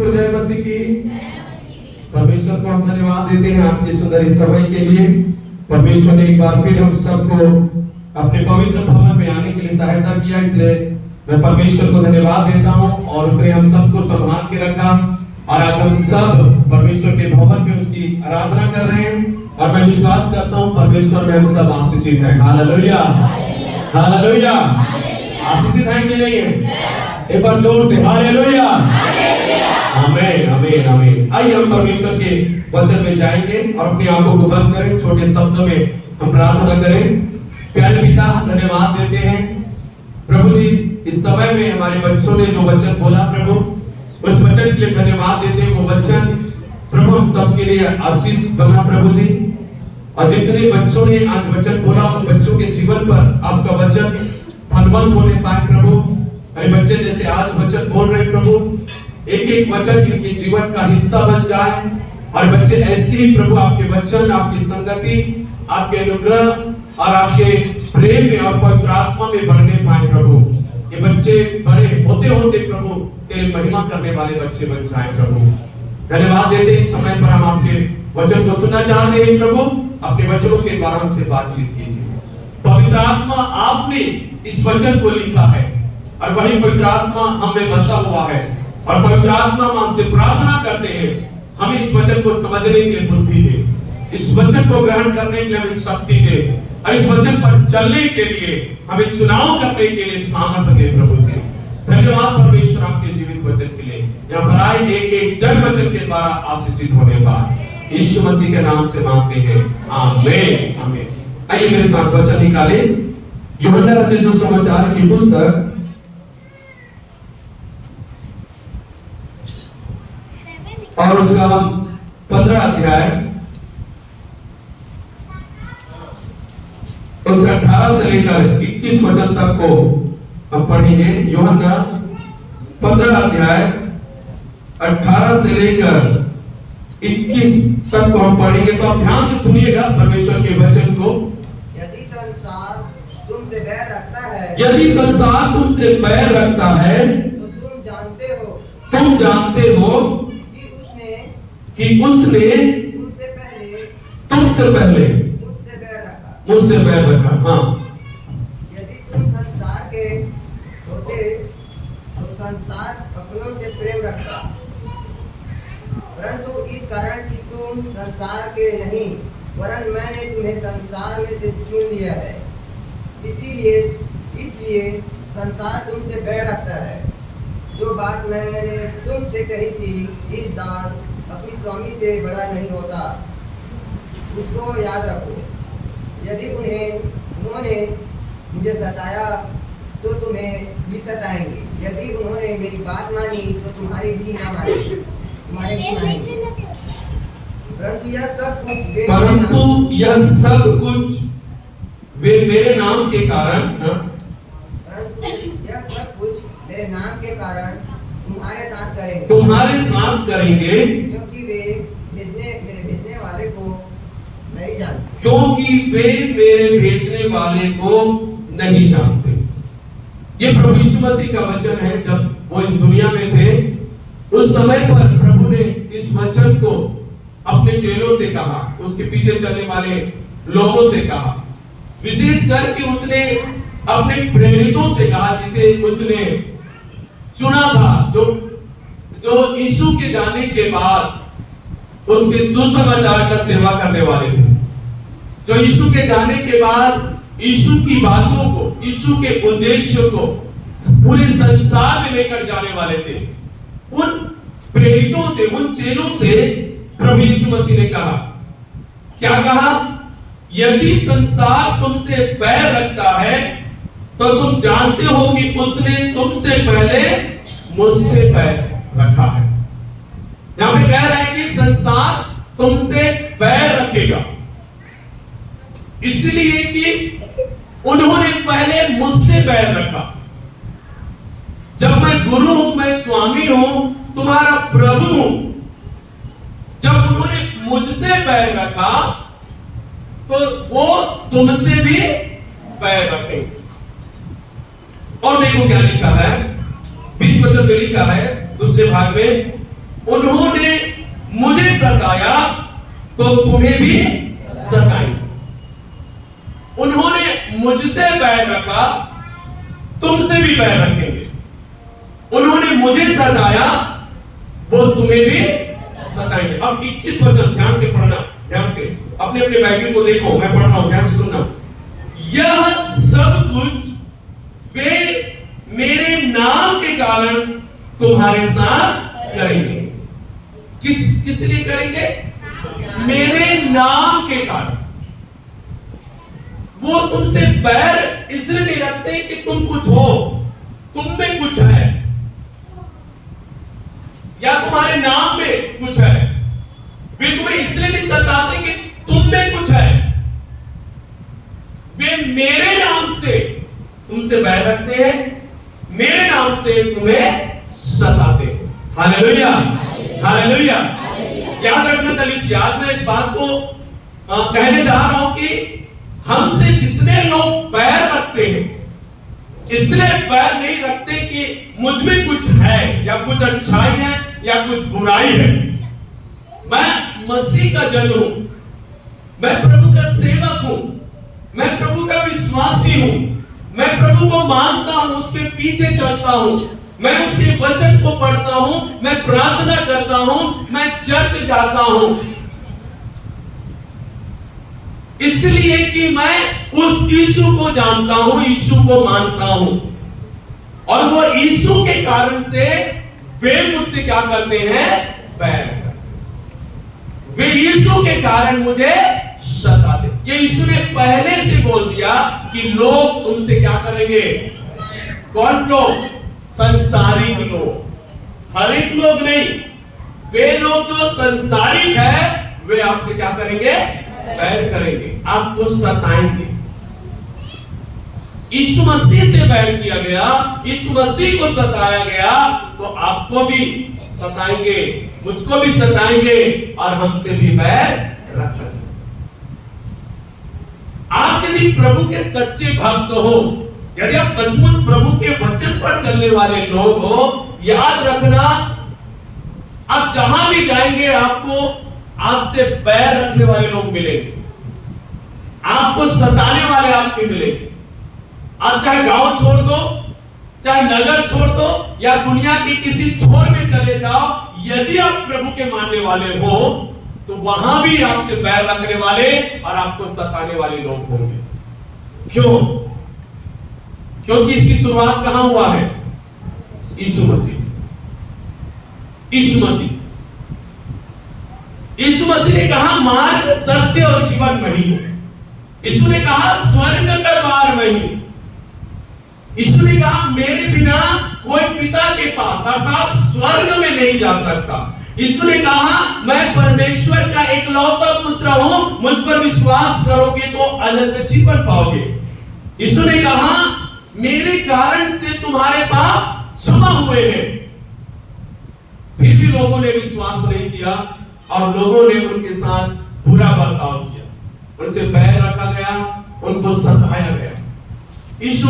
जय मसीह की। परमेश्वर को हम धन्यवाद देते हैं आज की सुंदर इस समय के लिए। परमेश्वर ने एक बार फिर हम सबको अपने पवित्र भवन में आने के लिए सहायता किया, इसलिए मैं परमेश्वर को धन्यवाद देता हूं। और उसने हम सबको संभाल के रखा और आज हम सब परमेश्वर के भवन में उसकी आराधना कर रहे हैं। और मैं विश्वास करता हूं परमेश्वर में हम सब आशीषित हैं। Hallelujah, hallelujah. आशीषित हैं कि नहीं है? एक बार जोर से हालेलुया, आमीन, आमीन, आमीन। आइए हम परमेश्वर के वचन में जाएंगे और अपनी आंखों को बंद करें, छोटे शब्दों में हम प्रार्थना करें। प्यारे पिता, धन्यवाद देते हैं प्रभु जी, इस समय में हमारे बच्चों ने जो वचन बोला प्रभु, उस वचन के लिए धन्यवाद देते हैं। वो वचन प्रभु हम सबके लिए आशीष बना प्रभु जी। और जितने बच्चों ने आज वचन बोला, उन बच्चों के जीवन पर आपका वचन फलवंत होने पाए प्रभु। हमारे बच्चे जैसे आज वचन बोल रहे प्रभु, एक एक वचन इनके जीवन का हिस्सा बन जाए और बच्चे ऐसे ही प्रभु आपके वचन, आपकी संगति, आपके अनुग्रह और आपके प्रेम में और पवित्र आत्मा में बढ़ने पाए प्रभु। ये बच्चे बड़े होते होते प्रभु तेरी महिमा करने वाले बच्चे बन जाए प्रभु। धन्यवाद देते इस समय पर हम आपके वचन को सुनना चाहते हैं प्रभु। अपने वचनों के द्वारा हमसे बातचीत कीजिए। पवित्र आत्मा, आपने इस वचन को लिखा है और वही पवित्र आत्मा हमें बसा हुआ है। और पवित्र आत्मा हम आपसे प्रार्थना करते हैं, हमें इस वचन को समझने के लिए बुद्धि दे, इस वचन को ग्रहण करने के लिए हमें शक्ति दे और इस वचन पर चलने के लिए हमें चुनाव करने के लिए सामर्थ्य दे प्रभु जी। धन्यवाद परमेश्वर आपके जीवित वचन के लिए। यहाँ पर आए एक एक जन वचन के द्वारा आशीषित होने पाए, यीशु मसीह के नाम से मांगते हैं, आमीन, आमीन। आइए मेरे साथ वचन निकाले, यूहन्ना रचित सुसमाचार की पुस्तक और उसका 15 अध्याय, उसका 18 से लेकर 21 वचन तक को हम पढ़ेंगे। यूहन्ना 15 अध्याय 18 से लेकर 21 तक को हम पढ़ेंगे। तो आप ध्यान से सुनिएगा परमेश्वर के वचन को। यदि संसार तुमसे बैर रखता है, यदि संसार तुमसे बैर रखता है, तो तुम जानते हो कि उसने तुमसे पहले मुझसे बैर रखा। हाँ, यदि तुम संसार के होते तो संसार अपनों से प्रेम रखता, परंतु इस कारण कि तुम संसार के नहीं वरन मैंने तुम्हें संसार में से चुन लिया है, इसलिए संसार तुमसे बैर रखता है। जो बात मैंने तुमसे कही थी, इस दास अपनी स्वामी से बड़ा नहीं होता, उसको याद रखो। यदि उन्होंने मुझे सताया तो तुम्हें भी सताएंगे, यदि उन्होंने मेरी बात मानी तो तुम्हारी भी ना मानेंगे, परंतु यह सब कुछ वे मेरे नाम के कारण, परंतु यह सब कुछ मेरे नाम के कारण तुम्हारे साथ करेंगे, क्योंकि वे मेरे भेजने वाले को नहीं जानते, नहीं जानते। ये प्रभु यीशु मसीह का वचन है। जब वो इस दुनिया में थे, उस समय पर प्रभु ने इस वचन को अपने चेलों से कहा, उसके पीछे चलने वाले लोगों से कहा, विशेष करके उसने अपने प्रेरितों से कहा, जिसे उसने चुना था, जो यीशु के जाने के बाद उसके सुसमाचार का सेवा करने वाले थे, जो यीशु के जाने के बाद यीशु की बातों को, यीशु के उद्देश्य को पूरे संसार में लेकर जाने वाले थे। उन प्रेरितों से, उन चेलों से प्रभु यीशु मसीह ने कहा, क्या कहा? यदि संसार तुमसे बैर रखता है तो तुम जानते हो कि उसने तुमसे पहले मुझसे बैर रखा है। यहां पे कह रहा है कि संसार तुमसे बैर रखेगा, इसलिए कि उन्होंने पहले मुझसे बैर रखा। जब मैं गुरु हूं, मैं स्वामी हूं, तुम्हारा प्रभु हूं, जब उन्होंने मुझसे बैर रखा तो वो तुमसे भी बैर रखेंगे। और देखो क्या लिखा है, 20 वचन में लिखा है दूसरे भाग में, उन्होंने मुझे सताया तो तुम्हें भी सताएंगे। उन्होंने मुझसे बैर रखा, तुमसे भी बैर रखेंगे। उन्होंने मुझे सताया, वो तुम्हें भी सताएंगे। अब 21 वचन ध्यान से पढ़ना, ध्यान से अपने अपने बाइबल को देखो, मैं पढ़ रहा हूं, ध्यान से सुनना। यह सब कुछ वे मेरे नाम के कारण तुम्हारे साथ करेंगे। किस लिए करेंगे? मेरे नाम के कारण। वो तुमसे बैर इसलिए नहीं रखते कि तुम कुछ हो, तुम में कुछ है, या तुम्हारे नाम में कुछ है। वे तुम्हें इसलिए नहीं सताते कि तुम में कुछ है। वे मेरे नाम से तुमसे बैर रखते हैं, मेरे नाम से तुम्हें सताते हैं। Hallelujah, hallelujah. याद रखना कलीसिया, आज मैं इस बात को कहने जा रहा हूं कि हमसे जितने लोग बैर रखते हैं, इसलिए बैर नहीं रखते कि मुझ में कुछ है या कुछ अच्छाई है या कुछ बुराई है। मैं मसीह का जन हूं, मैं प्रभु का सेवक हूं, मैं प्रभु का विश्वासी हूं, मैं प्रभु को मानता हूं, उसके पीछे चलता हूं, मैं उसके वचन को पढ़ता हूं, मैं प्रार्थना करता हूं, मैं चर्च जाता हूं, इसलिए कि मैं उस यीशु को जानता हूं, यीशु को मानता हूं। और वो यीशु के कारण से वे मुझसे क्या करते हैं? बैर। वे यीशु के कारण मुझे सताते। ये यीशु ने पहले से बोल दिया कि लोग तुमसे क्या करेंगे? कौन लोग? संसारिक लोग, हर एक लोग नहीं। वे लोग जो संसारिक है, वे आपसे क्या करेंगे? बैर करेंगे, आपको सताएंगे। यीशु मसीह से बैर किया गया, यीशु मसीह को सताया गया, तो आपको भी सताएंगे, मुझको भी सताएंगे, और हमसे भी बैर रखा जाए। आप यदि प्रभु के सच्चे भक्त हो, यदि आप सचमुच प्रभु के वचन पर चलने वाले लोग हो, याद रखना, आप जहां भी जाएंगे आपको आपसे बैर रखने वाले लोग मिलेंगे, आपको सताने वाले आपके मिलेंगे। आप चाहे गांव छोड़ दो, चाहे नगर छोड़ दो, या दुनिया के किसी छोर में चले जाओ, यदि आप प्रभु के मानने वाले हो, तो वहां भी आपसे बैर रखने वाले और आपको सताने वाले लोग होंगे। क्यों? क्योंकि इसकी शुरुआत कहां हुआ है? यीशु मसीह से। यीशु मसीह से। यीशु मसीह ने कहा मार्ग, सत्य और जीवन में ही हो। यीशु ने कहा स्वर्ग का द्वार में ही। यीशु ने कहा मेरे बिना कोई पिता के पास अर्थात स्वर्ग में नहीं जा सकता। यीशु ने कहा मैं परमेश्वर का एकलौता पुत्र हूं, मुझ पर विश्वास करोगे तो अनंत जीवन पाओगे। यीशु ने कहा मेरे कारण से तुम्हारे पाप क्षमा हुए हैं। फिर भी लोगों ने विश्वास नहीं किया और लोगों ने उनके साथ बुरा बर्ताव किया, उनसे बैर रखा गया, उनको सताया गया। यीशु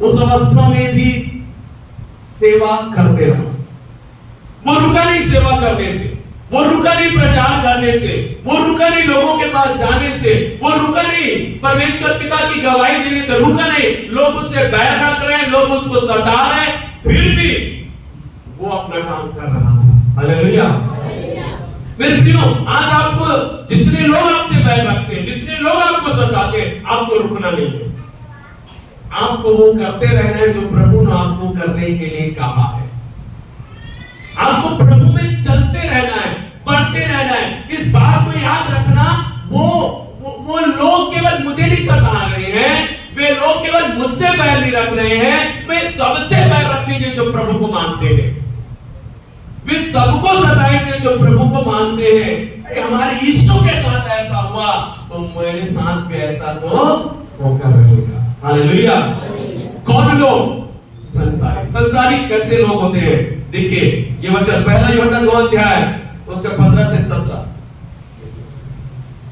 उस अवस्था में भी सेवा करते रहा। वो रुका नहीं सेवा करने से, वो रुका नहीं प्रचार करने से, वो रुका नहीं लोगों के पास जाने से, वो रुका नहीं परमेश्वर पिता की गवाही देने से, रुका नहीं। लोग उससे बैर रख रहे हैं, लोग उसको सता रहे हैं, फिर भी वो अपना काम कर रहा था। हालेलुया। मेरे प्रियो, आज आपको जितने लोग आपसे बैर रखते हैं, जितने लोग आपको सताते हैं, आपको रुकना नहीं है। आपको वो करते रहना है जो प्रभु ने आपको करने के लिए कहा है। आपको प्रभु में चलते रहना है, बढ़ते रहना है। इस बात को याद रखना, वो लोग केवल मुझे नहीं सता रहे हैं, वे लोग केवल मुझसे बैर नहीं रख रहे हैं, वे सबसे बैर रखेंगे जो प्रभु को मानते हैं। वे सबको सताएंगे जो प्रभु को मानते हैं। हमारे यीशु के साथ ऐसा हुआ तो मेरे साथ भी ऐसा तो होकर रहेगा। हालेलुया। कौन लोग? संसारिक। संसारिक कैसे लोग होते हैं? देखिए ये वचन पहला यूहन्ना 2 अध्याय उसका 15 से 17।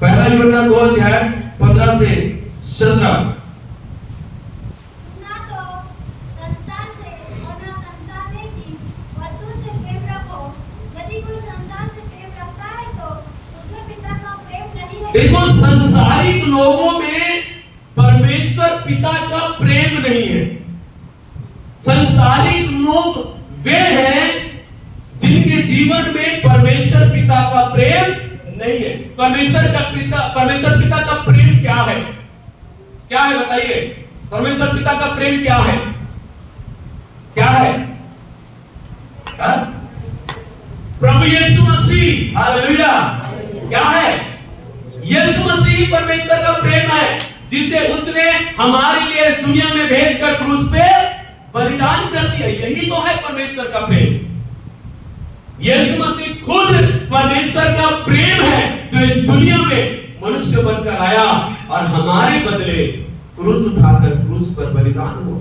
पहला यूहन्ना 2 अध्याय 15 से 17। संसार से और न संसार में की वस्तु से प्रेम रखो। यदि देखो, संसारिक लोगों में परमेश्वर पिता का प्रेम नहीं है। संसारिक लोग वे हैं जिनके जीवन में परमेश्वर पिता का प्रेम नहीं है। परमेश्वर पिता का प्रेम क्या है? क्या है बताइए? परमेश्वर पिता का प्रेम क्या है? क्या है? प्रभु यीशु मसीह, हालेलुया। क्या है? यीशु मसीह परमेश्वर का प्रेम है, जिसे उसने हमारे लिए इस दुनिया में भेजकर क्रूस पे बलिदान कर दिया। यही तो है परमेश्वर का प्रेम। यीशु मसीह खुद परमेश्वर का प्रेम है, जो इस दुनिया में मनुष्य बनकर आया और हमारे बदले क्रूस उठाकर क्रूस पर बलिदान हुआ।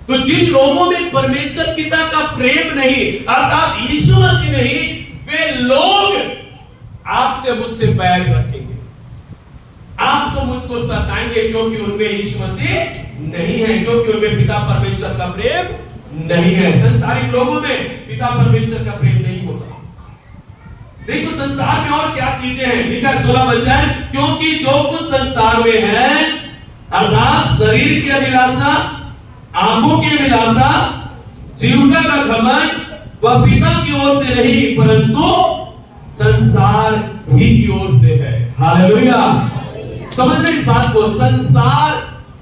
तो जिन लोगों में परमेश्वर पिता का प्रेम नहीं, अर्थात यीशु मसीह नहीं, वे लोग आपसे मुझसे बैर रखेंगे, आपको मुझको सताएंगे, क्योंकि उनमें यीशु मसीह नहीं है, क्योंकि उनमें पिता परमेश्वर का प्रेम नहीं है। संसारिक लोगों में पिता परमेश्वर का प्रेम नहीं होता। देखो, संसार में और क्या चीजें हैं, लिखा 16 वचन, क्योंकि जो कुछ संसार में है, अर्थात शरीर की अभिलाषा, आंखों की अभिलाषा, जीविका का घमंड, वह पिता की ओर से नहीं परंतु संसार ही की ओर से है। हालेलुया। समझ रहे इस बात को? संसार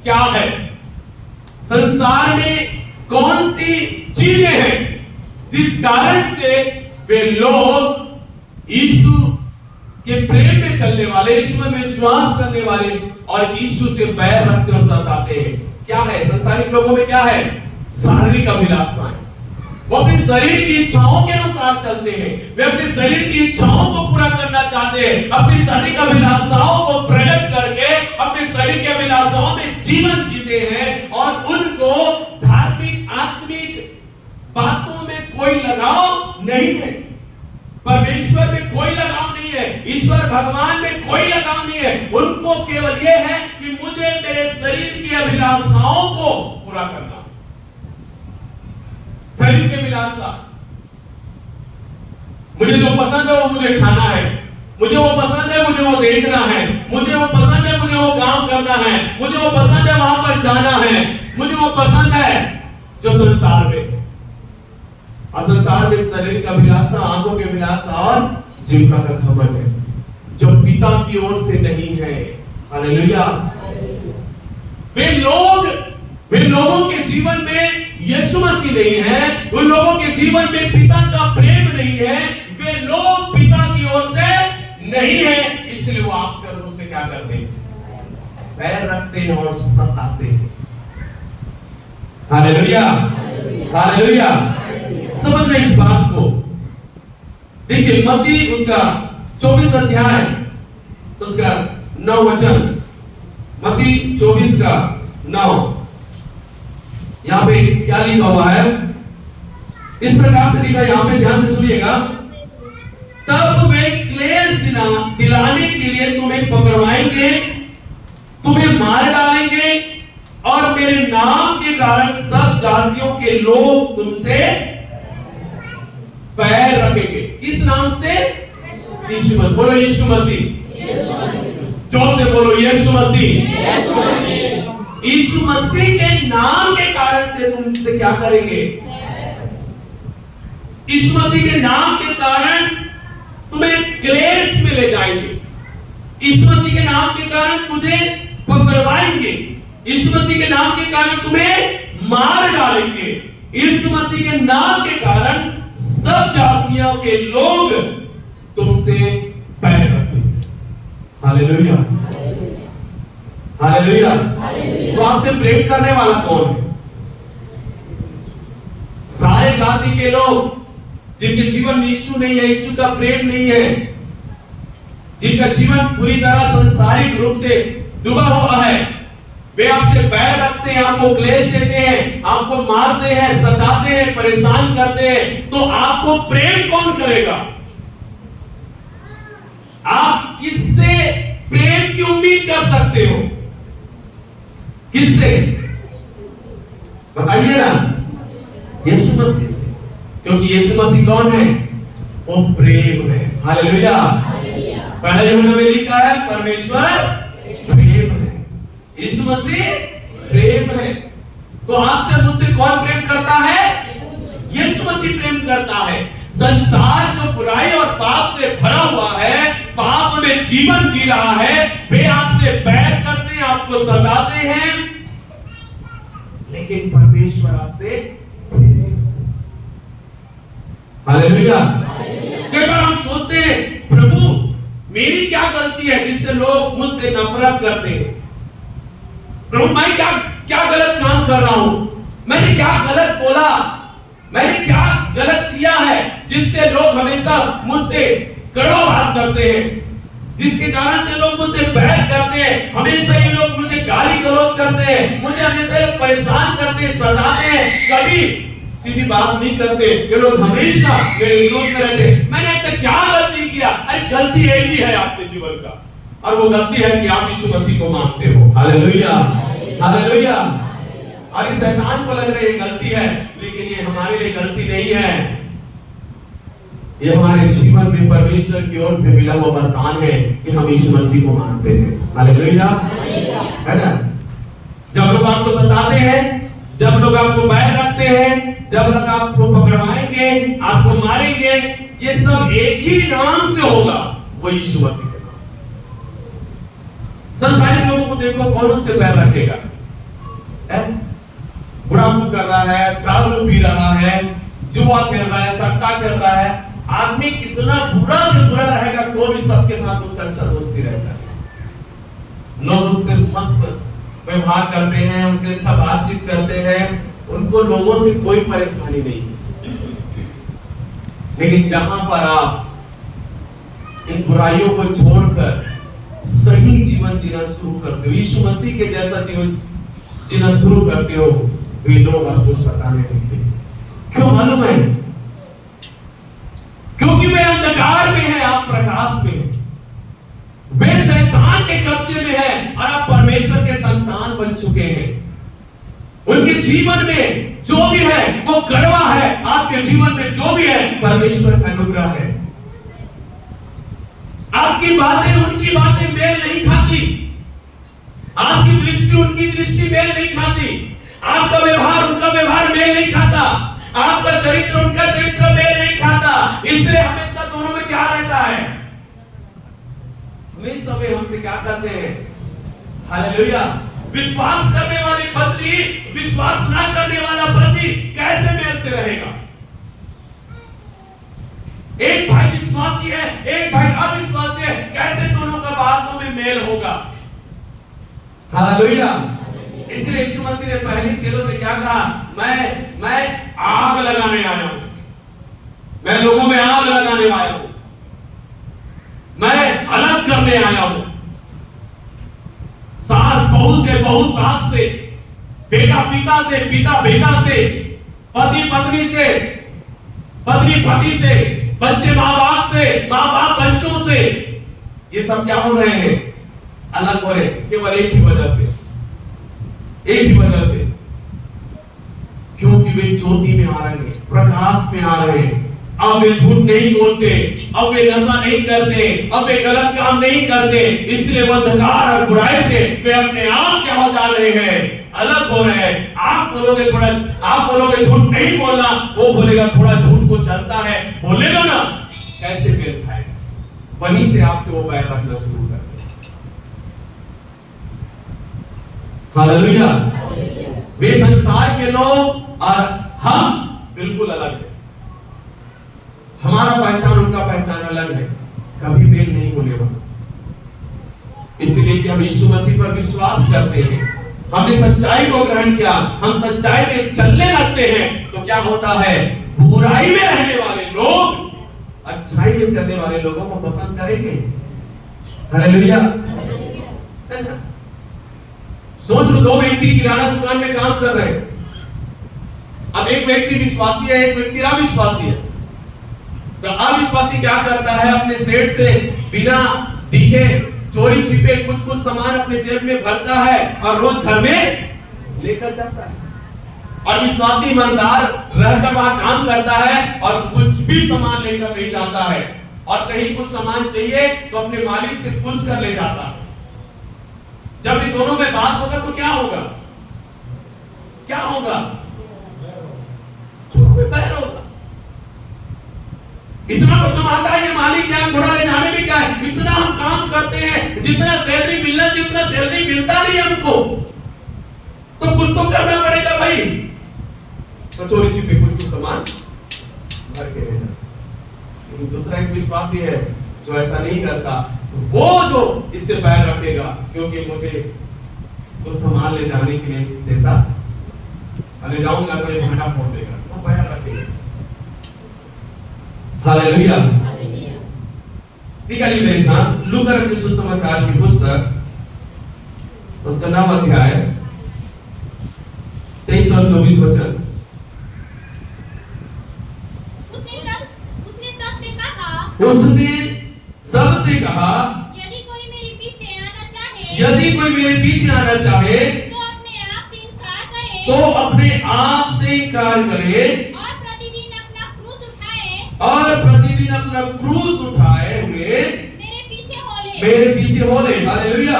क्या है? संसार में कौन सी चीजें हैं जिस कारण से वे लोग यीशु के प्रेम में चलने वाले, यीशु में विश्वास करने वाले और यीशु से बैर रखते और सताते हैं? क्या है संसारिक लोगों में? क्या है? शारीरिक अभिलाषाएं। वो अपने शरीर की इच्छाओं के अनुसार चलते हैं, वे अपने शरीर की इच्छाओं को पूरा करना चाहते हैं, अपनी शारीरिक अभिलाषाओं को प्रकट करके अपने शरीर की अभिलाषाओं में जीवन जीते हैं और उनको धार्मिक आत्मिक बातों में कोई लगाव नहीं है, परमेश्वर में कोई लगाव नहीं है, ईश्वर भगवान में कोई लगाव नहीं है। उनको केवल यह है कि मुझे मेरे शरीर की अभिलाषाओं को पूरा करना, शरीर की अभिलाषा, मुझे जो पसंद है वो मुझे खाना है, मुझे वो पसंद है, मुझे वो देखना है, मुझे वो पसंद है, मुझे वो काम करना है, मुझे वो पसंद है, वहां पर जाना है, मुझे वो पसंद है जो संसार में, और संसार में शरीर का अभिलाषा, आंखों की अभिलाषा और जीविका का घमंड है, जो पिता की ओर से नहीं है। हालेलुया। वे लोगों के जीवन में यीशु मसीह नहीं है, उन लोगों के जीवन में पिता का प्रेम नहीं है, वे लोग पिता की ओर से नहीं है, इसलिए वो आपसे और मुझसे क्या करते हैं? बैर रखते हैं और सताते हैं। Hallelujah, hallelujah. समझ रहे इस बात को? देखिए, मत्ती उसका 24 अध्याय उसका 9 वचन, मत्ती 24 का 9, यहां पे क्या लिखा हुआ है? इस प्रकार से लिखा, यहां पे ध्यान से सुनिएगा। तब वे क्लेश दिलाने के लिए तुम्हें पकड़वाएंगे, तुम्हें मार डालेंगे और मेरे नाम के कारण सब जातियों के लोग तुमसे बैर रखेंगे। किस नाम से? यीशु मसीह। बोलो यीशु मसीह। जोर से बोलो यीशु मसीह। यीशु मसीह के नाम के कारण से तुमसे क्या करेंगे? यीशु मसीह के नाम के कारण तुम्हें क्लेश में ले जाएंगे, यीशु मसीह के नाम के कारण तुझे पकड़वाएंगे, यीशु मसीह के नाम के कारण तुम्हें मार डालेंगे, यीशु मसीह के नाम के कारण सब जातियों के लोग तुमसे बैर रखेंगे। Hallelujah, hallelujah. तो आपसे प्रेम करने वाला कौन है? सारे जाति के लोग जिनके जीवन में यीशु नहीं है, यीशु का प्रेम नहीं है, जिनका जीवन पूरी तरह सांसारिक रूप से डूबा हुआ है, वे आपसे बैर रखते हैं, आपको क्लेश देते हैं, आपको मारते हैं, सताते हैं, परेशान करते हैं, तो आपको प्रेम कौन करेगा? आप किससे प्रेम की उम्मीद कर सकते हो? किससे? बताइए ना। यीशु मसीह से, क्योंकि यीशु मसीह कौन है? वो प्रेम है। हालेलुया। पहला यूहन्ना में लिखा है परमेश्वर प्रेम है, यीशु मसीह प्रेम है। तो आपसे मुझसे कौन प्रेम करता है? यीशु मसीह प्रेम करता है। संसार जो बुराई और पाप से भरा हुआ है, पाप में जीवन जी रहा है, वे आपसे बैर करते हैं, आपको सताते हैं, लेकिन परमेश्वर आपसे हालेलुया। कई बार हम सोचते हैं प्रभु मेरी क्या गलती है जिससे लोग मुझसे नफरत करते हैं? प्रभु मैं क्या गलत काम कर रहा हूं? मैंने क्या गलत बोला? मैंने क्या गलत किया है जिससे लोग हमेशा मुझसे कड़वा बात करते हैं, जिसके कारण से लोग मुझसे बैर करते हैं, हमेशा ये लोग मुझे गाली गलौज करते हैं, मुझे हमेशा परेशान करते हैं, सताते हैं, कभी सीधी बात नहीं करते, ये लोग हमेशा मेरे विरोध में रहते हैं। मैंने ऐसा क्या गलती किया? अरे गलती एक ही है आपके जीवन का, और वो गलती है कि आप यीशु मसीह को मानते हो। Hallelujah, hallelujah. और इस शैतान को लग रहा है ये गलती है, लेकिन ये हमारे लिए गलती नहीं है, ये हमारे जीवन में परमेश्वर की ओर से मिला हुआ वरदान है कि हम यीशु मसीह को मानते हैं। हालेलुया, है ना? जब लोग आपको सताते हैं, जब लोग आपको बैर रखते हैं, जब लोग आपको पकड़वाएंगे, आपको मारेंगे, ये सब एक ही नाम से होगा, वो यीशु मसीह के नाम से। संसारी लोगों को देखो, कौन उससे बैर रखेगा? बुढ़ापू कर रहा है, दारू पी रहा है, जुआ खेल रहा है, सट्टा खेल रहा है, आदमी कितना बुरा से बुरा रहेगा तो भी सबके साथ उसका अच्छा दोस्ती रहता है। लोग उससे मस्त व्यवहार करते हैं, उनके अच्छा बातचीत करते हैं, उनको लोगों से कोई परेशानी नहीं है। लेकिन जहां पर आप इन बुराइयों को छोड़कर सही जीवन जीना शुरू करते हो, यीशु मसीह के जैसा जीवन जीना शुरू करते हो, वे लोग आपको सताने लगते हैं। क्यों मालूम है? क्योंकि वे अंधकार में है, आप प्रकाश में हैं। वे शैतान के कब्जे में है और आप परमेश्वर के संतान बन चुके हैं। उनके जीवन में जो भी है वो गड़वा है, आपके जीवन में जो भी है परमेश्वर का अनुग्रह है। आपकी बातें उनकी बातें मेल नहीं खाती, आपकी दृष्टि उनकी दृष्टि मेल नहीं खाती, आपका व्यवहार उनका व्यवहार मेल नहीं खाता, आपका चरित्र उनका चरित्र मेल नहीं खाता। इसलिए हमेशा दोनों में क्या रहता है? हमेशा वे हमसे क्या करते हैं? हालेलुया। विश्वास करने वाली पत्नी विश्वास ना करने वाला पति कैसे मेल से रहेगा? एक भाई विश्वासी है, एक भाई अविश्वासी है, कैसे दोनों का बातों में मेल होगा? हालेलुया। इसलिए यीशु मसीह ने पहले चेलों से क्या कहा? मैं आग लगाने आया हूं, मैं लोगों में आग लगाने आया हूं, मैं अलग करने आया हूं। सास बहू से, बहू सास से, बेटा पिता से, पिता बेटा से, पति पत्नी से, पत्नी पति से, बच्चे माँ बाप से, माँ बाप बच्चों से, ये सब क्या हो रहे हैं? अलग हो रहे, केवल एक ही वजह से, एक ही वजह से, क्योंकि वे ज्योति में आ रहे हैं, प्रकाश में आ रहे हैं। अब वे झूठ नहीं बोलते, अब वे नशा नहीं करते, अब वे गलत काम नहीं करते, इसलिए वो अंधकार और बुराई से वे अपने आप क्या हो जा रहे हैं? अलग हो रहे हैं। आप बोलोगे झूठ नहीं बोलना, वो बोलेगा थोड़ा झूठ को चलता है, बोलेगा ना, कैसे मेल खाएगा? वहीं से आपसे वो बैर रखना शुरू कर। हालेलुया। वे संसार के लोग और हम बिल्कुल अलग हैं। हमारा पहचान उनका पहचान अलग है, कभी मेल नहीं होने वाला। इसलिए कि हम यीशु मसीह पर विश्वास करते हैं, हमने सच्चाई को ग्रहण किया, हम सच्चाई में चलने लगते हैं, तो क्या होता है? बुराई में रहने वाले लोग अच्छाई में चलने वाले लोगों को पसंद करेंगे। हालेलुया। सोच लो, दो व्यक्ति किराना दुकान में काम कर रहे हैं। अब एक व्यक्ति विश्वासी है, एक व्यक्ति अविश्वासी है। तो अविश्वासी क्या करता है? अपने सेठ से बिना दिखे चोरी छिपे कुछ सामान अपने जेब में भरता है और रोज घर में लेकर जाता है। और विश्वासी ईमानदार रहकर वहां काम करता है और कुछ भी सामान लेकर नहीं जाता है। और कहीं कुछ सामान चाहिए तो अपने मालिक से पूछ कर ले जाता है। जब इन दोनों में बात होगा तो क्या होगा? क्या होगा? बैर होगा। इतना तो कमाता है ये मालिक, क्या घोड़ा ले जाने में क्या है? इतना हम काम करते हैं, जितना सैलरी मिलना चाहिए उतना सैलरी मिलता नहीं हमको, तो कुछ तो करना पड़ेगा भाई। तो चोरी छिपे कुछ सामान भर के ले जाए। लेकिन दूसरा एक विश्वासी है जो ऐसा नहीं करता, वो जो इससे बैर रखेगा क्योंकि मुझे उस सामान ले जाने के लिए देता, ले जाऊंगा तो ये भाड़ा फोड़ देगा, तो बैर रखेगा। हालेलुया। निकालिए मेरे साथ लूका रचित सुसमाचार की पुस्तक, उसका 9वां अध्याय 23 और 24 वचन। उसने सबसे कहा, यदि कोई मेरे पीछे आना चाहे, यदि कोई मेरे पीछे आना चाहे तो अपने आप से इनकार करे, तो अपने आप से इनकार करे और प्रतिदिन अपना क्रूस उठाए, और प्रतिदिन अपना क्रूस उठाए हुए मेरे पीछे हो ले। मेरे पीछे हो ले। हालेलुया।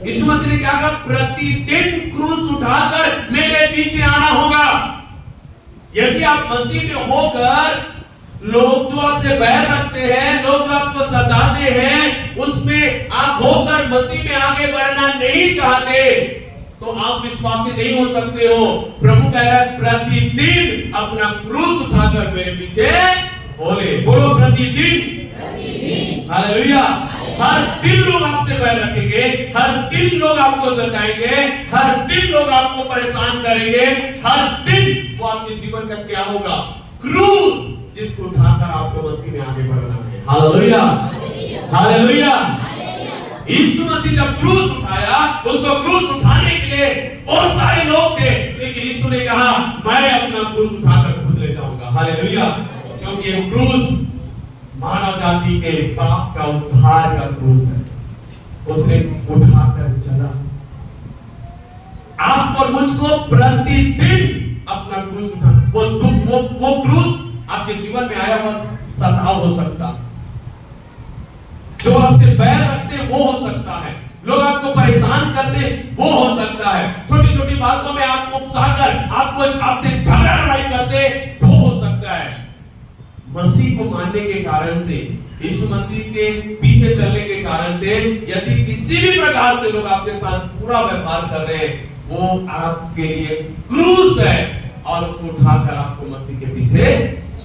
यीशु मसीह ने क्या कहा? प्रतिदिन क्रूस उठाकर मेरे पीछे आना होगा। यदि आप मसीह में होकर लोग जो आपसे बैर रखते हैं, लोग जो आपको सताते हैं, उसमें आप होकर मसीह में आगे बढ़ना नहीं चाहते, तो आप विश्वासी नहीं हो सकते हो। प्रभु कह रहा है प्रतिदिन अपना क्रूस उठाकर मेरे पीछे बोले। बोलो प्रतिदिन। हालेलुया। हर दिन लोग आपसे बैर रखेंगे, हर दिन लोग आपको सताएंगे, हर दिन लोग आपको परेशान करेंगे, हर दिन वो आपके जीवन का क्या होगा? क्रूस, जिसको उठाकर आपको मसीह में आगे बढ़ना है। हालेलुया। हालेलुया। यीशु मसीह जब क्रूस उठाया, उसको क्रूस उठाने के लिए बहुत सारे लोग थे, लेकिन यीशु ने कहा मैं अपना क्रूस उठाकर खुद ले जाऊंगा। हालेलुया। क्योंकि ये क्रूस मानव जाति के पाप का उद्धार का क्रूस है, उसने उठाकर चला। आपको और मुझको प्रतिदिन अपना क्रूस उठा, वो क्रूस आपके जीवन में आया हुआ सताव हो सकता, जो आपसे बैर रखते हैं वो हो सकता है, लोग आपको परेशान करते वो हो सकता है, छोटी छोटी बातों में आपको उकसाकर आपको आपसे झगड़ा लड़ाई करते वो हो सकता है। मसीह को मानने के कारण से, यीशु मसीह के पीछे चलने के कारण से, यदि किसी भी प्रकार से लोग आपके साथ पूरा व्यवहार कर रहे हैं, वो आपके लिए क्रूस है और उसको उठाकर आपको मसीह के पीछे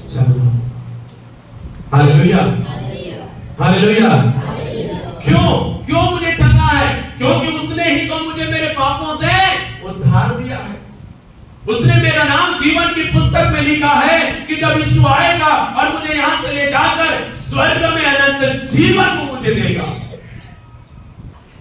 चलना। हालेलुया। हालेलुया। क्यों मुझे चलना है? क्योंकि उसने ही तो मुझे मेरे पापों से उद्धार दिया है। उसने मेरा नाम जीवन की पुस्तक में लिखा है कि जब यीशु आएगा और मुझे यहां से ले जाकर स्वर्ग में अनंत जीवन को मुझे देगा।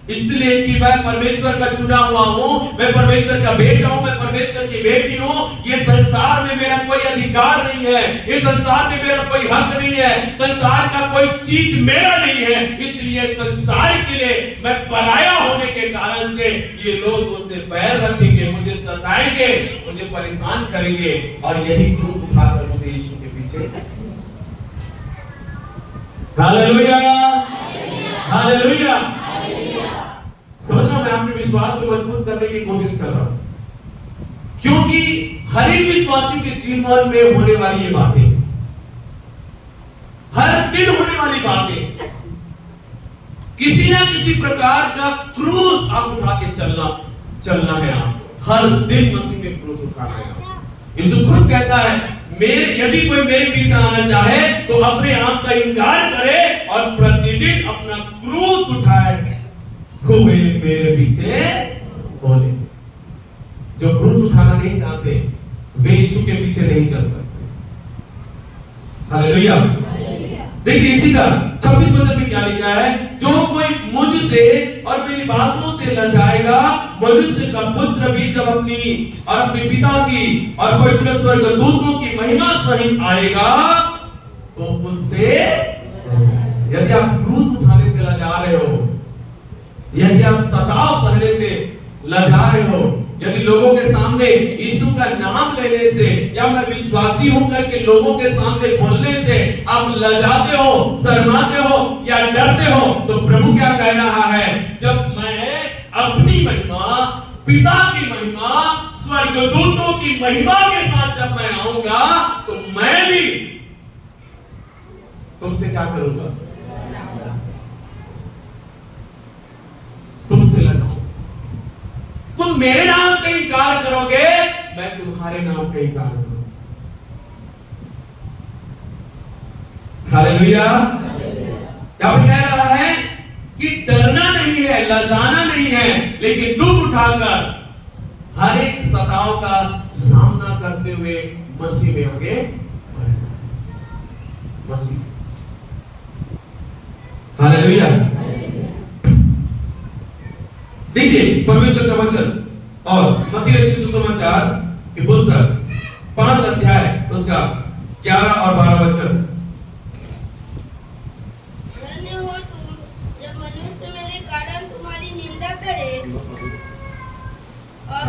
इसलिए कि मैं परमेश्वर का चुना हुआ हूं, मैं परमेश्वर का बेटा हूं, मैं परमेश्वर की बेटी हूं। ये संसार में मेरा कोई अधिकार नहीं है, इस संसार में मेरा कोई हक नहीं है, संसार का कोई चीज मेरा नहीं है। इसलिए संसार के लिए मैं पराया होने के कारण से ये लोग मुझसे बैर रखेंगे, मुझे सताएंगे, मुझे परेशान करेंगे और यही क्रूस उठाकर मुझे यीशु के पीछे। हालेलुया। हालेलुया। समझना, मैं अपने विश्वास को मजबूत करने की कोशिश कर रहा हूं, क्योंकि हर एक विश्वासी के जीवन में होने वाली ये बातें, हर दिन होने वाली बातें, किसी ना किसी प्रकार का क्रूस आप उठा के चलना है। आप हर दिन मसीह में क्रूस उठाना है। यीशु खुद कहता है यदि कोई मेरे पीछे आना चाहे तो अपने आप का इनकार करे और प्रतिदिन अपना क्रूस उठाए हुए मेरे पीछे बोले। जो क्रूस उठाना नहीं चाहते वे यीशु के पीछे नहीं चल सकते। हालेलुया। देखिए इसी का 26 वचन में क्या लिखा है? जो कोई मुझसे और मेरी बातों से लजाएगा, मनुष्य का पुत्र भी जब अपने पिता की और पवित्र स्वर्गदूतों की महिमा सहित आएगा तो उससे लजाएगा। यदि आप क्रूस उठाने से लजा रहे हो, यदि आप सताव सहने से लजा रहे हो, यदि लोगों के सामने यीशु का नाम लेने से या मैं विश्वासी हूं करके लोगों के सामने बोलने से आप लजाते हो, शर्माते हो या डरते हो, तो प्रभु क्या कह रहा है, जब मैं अपनी महिमा, पिता की महिमा, स्वर्गदूतों की महिमा के साथ जब मैं आऊंगा तो मैं भी तुमसे क्या करूंगा, तुमसे लड़ाऊंगा। तुम मेरे नाम का इनकार करोगे, मैं तुम्हारे नाम का इनकार करूंगा। हालेलुया। क्या कह रहा है कि डरना नहीं है, लजाना नहीं है, लेकिन दुख उठाकर हर एक सताव का सामना करते हुए मसीह में आगे बढ़ना। मसीह। हालेलुया। देखिए परमेश्वर का वचन और मत्ती रचित सुसमाचार की पुस्तक 5 अध्याय उसका 11 और 12 वचन। धन्य हो तुम जब मनुष्य मेरे कारण तुम्हारी निंदा करे और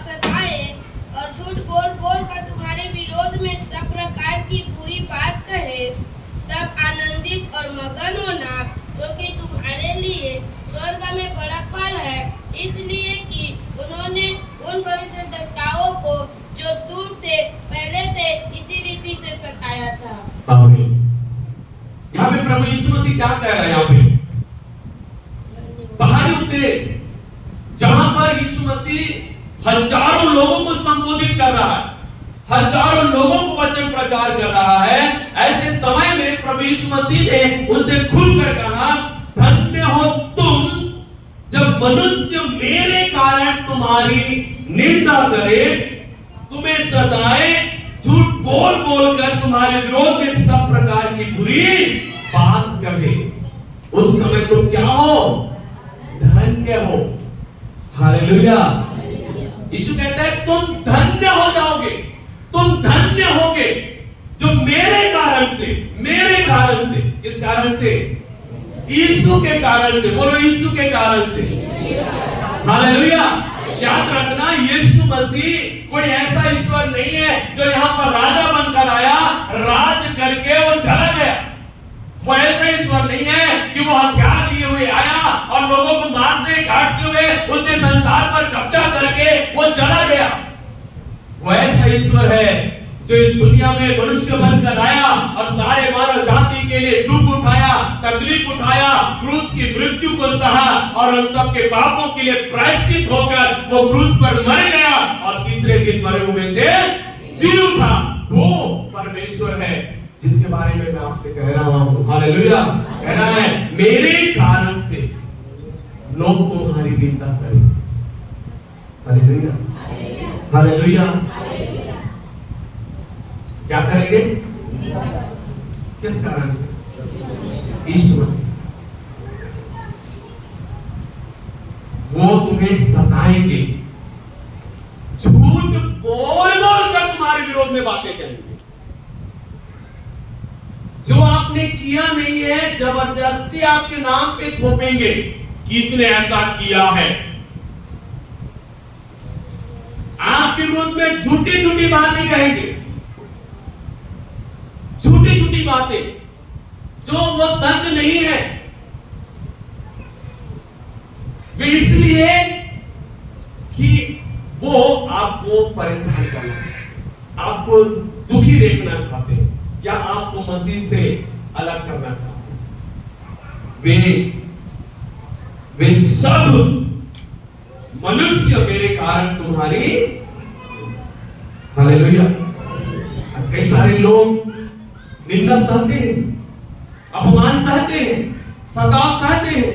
सताए और झूठ बोल बोल कर तुम्हारे विरोध में सब प्रकार की बुरी बात कहे, तब आनंदित और मगन होना, क्योंकि तुम्हारे लिए स्वर्ग में बड़ा फल है, इसलिए कि उन्होंने उन भविष्यद्वक्ताओं को जो तुमसे पहले थे इसी रीति से सताया था। आमीन। यहाँ पे प्रभु यीशु मसीह क्या कह रहा है, यहाँ पे बाहरी उद्देश्य जहां पर यीशु मसीह हजारों लोगों को संबोधित कर रहा है, हजारों लोगों को वचन प्रचार कर रहा है, ऐसे समय में प्रभु यीशु मसीह ने उनसे खुलकर कहा, धन्य हो तुम जब मनुष्य मेरे कारण तुम्हारी निंदा करे, तुम्हें सताए, झूठ बोल बोलकर तुम्हारे विरोध में सब प्रकार की बुरी बात कहे। उस समय तुम क्या हो, धन्य हो। हालेलुया। यीशु कहता है तुम धन्य हो जाओगे, तुम धन्य होगे जो मेरे कारण से, किस कारण से, यीशु के कारण से, बोलो यीशु के कारण से। हालेलुया। याद रखना, यीशु मसीह कोई ऐसा ईश्वर नहीं है जो यहाँ पर राजा बनकर आया, राज करके वो चला गया। वो ऐसा ईश्वर नहीं है कि वो हथियार लिए हुए आया और लोगों को मारने काटते हुए उसने संसार पर कब्जा करके वो चला गया। वो ऐसा ईश्वर है जो इस दुनिया में मनुष्य बनकर आया और सारे मानव जाति के लिए दुख उठाया, तकलीफ उठाया, क्रूस की मृत्यु को सहा और हम सब के पापों के लिए प्रायश्चित होकर वो क्रूस पर मर गया और तीसरे दिन मरे हुए से जी उठा। वो परमेश्वर है जिसके बारे में मैं आपसे कह रहा हूं। हालेलुया। कह रहा है मेरे कारण से लोग तुम्हारी निंदा करें। हालेलुया। हालेलुया। क्या करेंगे, किस कारण से, यीशु मसीह। वो तुम्हें सताएंगे, झूठ बोल बोल कर तुम्हारे विरोध में बातें करेंगे। जो आपने किया नहीं है जबरदस्ती आपके नाम पे थोपेंगे कि इसने ऐसा किया है। आपके विरोध में झूठी झूठी बातें कहेंगे, झूठी झूठी बातें जो वो सच नहीं है। वे इसलिए कि वो आपको परेशान करना, आपको दुखी देखना चाहते हैं या आपको मसीह से अलग करना चाहते हैं। वे सब मनुष्य मेरे कारण तुम्हारी, हालेलुया। आज कई सारे लोग निंदा सहते हैं, अपमान सहते हैं, सताव सहते हैं,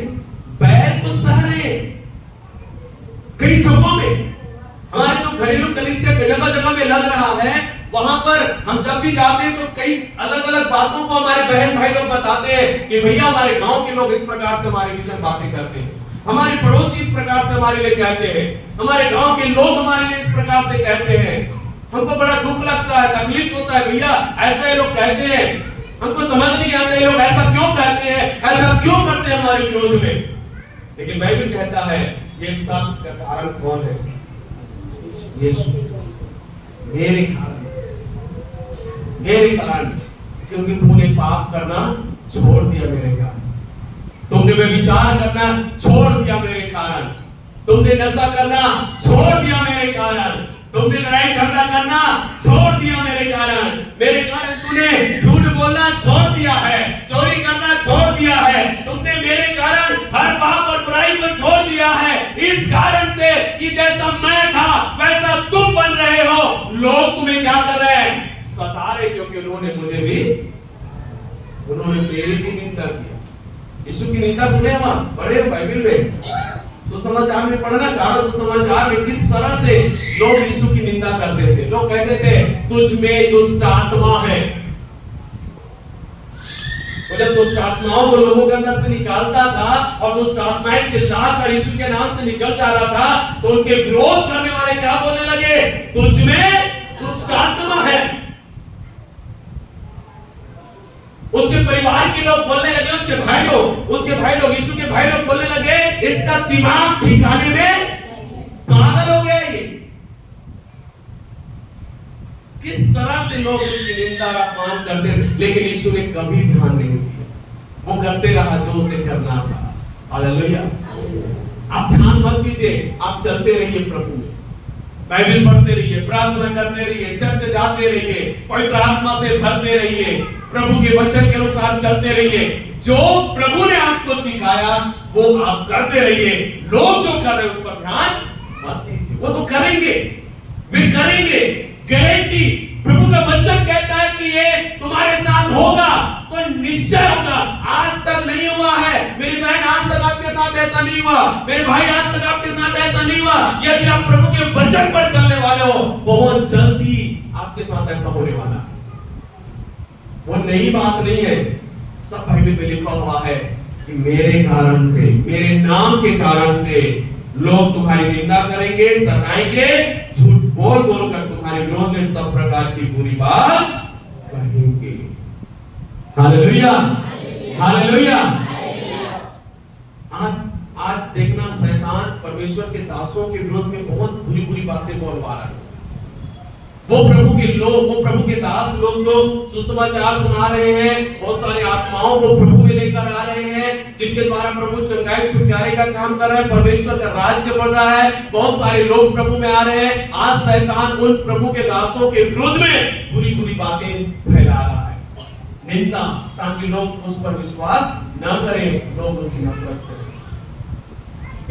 बैर को सह रहे हैं। कई जगहों में हमारे जो घरेलू कलीसिया जगह जगह में लग रहा है, वहां पर हम जब भी जाते हैं तो कई अलग अलग बातों को हमारे बहन भाई लोग बताते हैं कि भैया हमारे गांव के लोग इस प्रकार से हमारे विषय बातें करते हैं, हमारे पड़ोसी इस प्रकार से हमारे लिए कहते हैं, हमारे गांव के लोग हमारे लिए इस प्रकार से कहते हैं। हमको बड़ा दुख लगता है, तकलीफ होता है, भैया ऐसा ये लोग कहते हैं, हमको समझ नहीं आता ये लोग ऐसा क्यों कहते हैं, ऐसा क्यों करते हैं हमारे विरोध में। लेकिन बाइबल कहता है ये सब का कारण कौन है, यीशु मेरे कारण, क्योंकि तूने पाप करना छोड़ दिया मेरे कारण, तुमने व्यभिचार करना छोड़ दिया मेरे कारण, तुमने नशा करना छोड़ दिया मेरे कारण, तुमने लड़ाई झगड़ा करना छोड़ दिया मेरे कारण तूने झूठ बोलना छोड़ दिया है, चोरी करना छोड़ दिया है, तुमने मेरे कारण हर पाप और बुराई को छोड़ दिया है, इस कारण से कि जैसा मैं था वैसा तुम बन रहे हो। लोग तुम्हें क्या कर रहे हैं? सता रहे, क्योंकि उन्होंने मेरी भी निंदा किया। यीशु की निंदा सुने हम पढ़े बाइबल में, सुसमाचार में पढ़ना, चारों सुसमाचार में किस तरह से लोग यीशु की निंदा करते थे। लोग कहते थे तुझ में दुष्ट आत्मा है। वो जब दुष्ट आत्माओं को लोगों के अंदर से निकालता था और दुष्ट आत्माएं चिल्लाकर यीशु के नाम से निकल जा रहा था, तो उनके विरोध करने वाले क्या बोलने लगे? तुझ में दुष्ट आत्मा है। उसके परिवार के लोग बोलने लगे, उसके भाई लोग यीशु के भाई लोग बोलने लगे, इसका दिमाग ठिकाने में पागल हो गया ये। किस तरह से लोग उसकी निंदा और अपमान करते हैं, लेकिन यीशु ने कभी ध्यान नहीं दिया, वो करते रहा जो उसे करना था। हालेलुया। आप ध्यान मत दीजिए, आप चलते रहिए प्रभु में, बाइबल पढ़ते रहिए, प्रार्थना करते रहिए, चर्च जाते रहिए, पवित्र आत्मा से भरते रहिए, प्रभु के वचन के अनुसार चलते रहिए। जो प्रभु ने आपको सिखाया वो आप करते रहिए। लोग जो कर रहे हैं उस पर ध्यान मत दीजिए, वो तो करेंगे, वे करेंगे, गारंटी। प्रभु का वचन कहता है कि ये तुम्हारे साथ होगा, तो निश्चय होगा। आज तक नहीं हुआ है मेरी बहन, आज तक आपके साथ ऐसा नहीं हुआ, मेरे भाई आज तक आपके साथ ऐसा नहीं हुआ। यदि आप प्रभु के वचन पर चलने वाले हो, बहुत जल्दी आपके साथ ऐसा होने वाला है। वो नई बात नहीं है, सब बाइबल में लिखा हुआ है कि मेरे कारण से, मेरे नाम के कारण से लोग तुम्हारी निंदा करेंगे, सताएंगे, झूठ बोल कर तुम्हारे विरोध में सब प्रकार की बुरी बात कहेंगे। Hallelujah, hallelujah. आज देखना, शैतान परमेश्वर के दासों के विरोध में बहुत बुरी बुरी बातें बोलवा रहा है। वो प्रभु के दास लोग जो सुसमाचार सुना रहे हैं, बहुत सारी आत्माओं को प्रभु में लेकर आ रहे हैं, जिनके द्वारा प्रभु चंगाई छुटकारे का काम कर रहा है, परमेश्वर का राज्य बढ़ रहा है, बहुत सारे लोग प्रभु में आ रहे हैं। आज शैतान उन प्रभु के दासों के विरोध में बुरी बुरी बातें फैला रहा है, निंदा, ताकि लोग उस पर विश्वास न करें, लोग उसकी नफरत करें।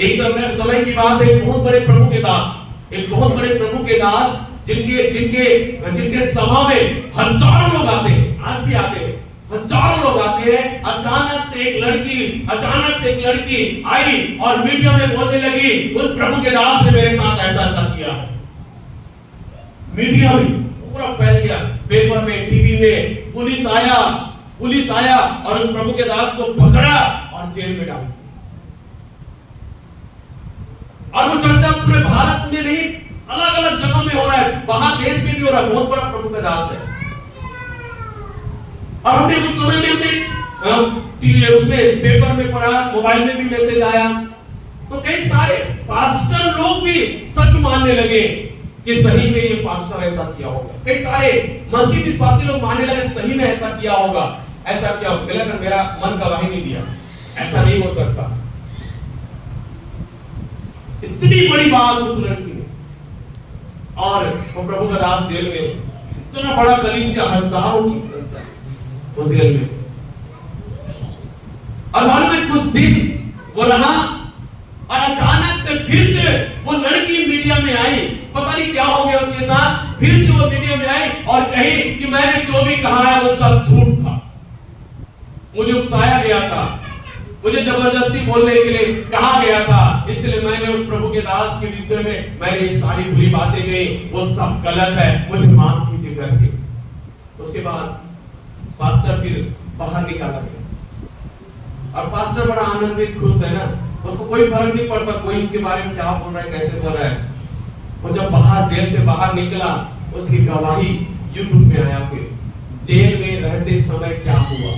एक समय की बात है, एक बहुत बड़े प्रभु के दास जिनके सभा में हजारों लोग आते हैं, आज भी आते हैं, हजारों लोग आते हैं। अचानक से एक लड़की आई और मीडिया में बोलने लगी, उस प्रभु के दास ने मेरे साथ ऐसा किया। मीडिया में पूरा फैल गया, पेपर में, टीवी में, पुलिस आया और उस प्रभु के दास को पकड़ा और जेल में डाला। और वो चर्चा पूरे भारत में नहीं, अलग अलग जगहों में हो रहा है, बाहर देश में भी हो रहा है। बहुत बड़ा प्रभु का दास है। और हमने उस समय में उसमें पेपर में पढ़ा, मोबाइल में भी मैसेज आया, तो कई सारे पास्टर लोग भी सच मानने लगे कि सही में ये पास्टर ऐसा किया होगा। कई सारे मसीह विश्वासी लोग मानने लगे सही में ऐसा किया होगा, ऐसा क्या होगा। मेरा मन गवाही नहीं दिया, ऐसा नहीं हो सकता। इतनी बड़ी बात उस लड़की ने, और वो प्रभु का दास जेल में, इतना बड़ा कलीसिया, हजारों की संख्या उस जेल में। और मालूम है कुछ दिन वो रहा और अचानक से फिर से वो लड़की मीडिया में आई। पता नहीं क्या हो गया उसके साथ, फिर से वो मीडिया में आई और कही कि मैंने जो भी कहा है वो सब झूठ था, मुझे उकसाया गया था, मुझे जबरदस्ती बोलने के लिए कहा गया था, इसलिए मैंने उस प्रभु के दास के विषय में मैंने ये सारी बुरी बातें कही, वो सब गलत है, मुझे माफ कीजिए करके। उसके बाद पास्टर फिर बाहर निकाला गया और पास्टर बड़ा आनंदित, खुश है ना, उसको कोई फर्क नहीं पड़ता कोई उसके बारे में क्या बोल रहा है, कैसे बोल रहा है। वो जब जेल से बाहर निकला, उसकी गवाही यूट्यूब में आया। फिर जेल में रहते समय क्या हुआ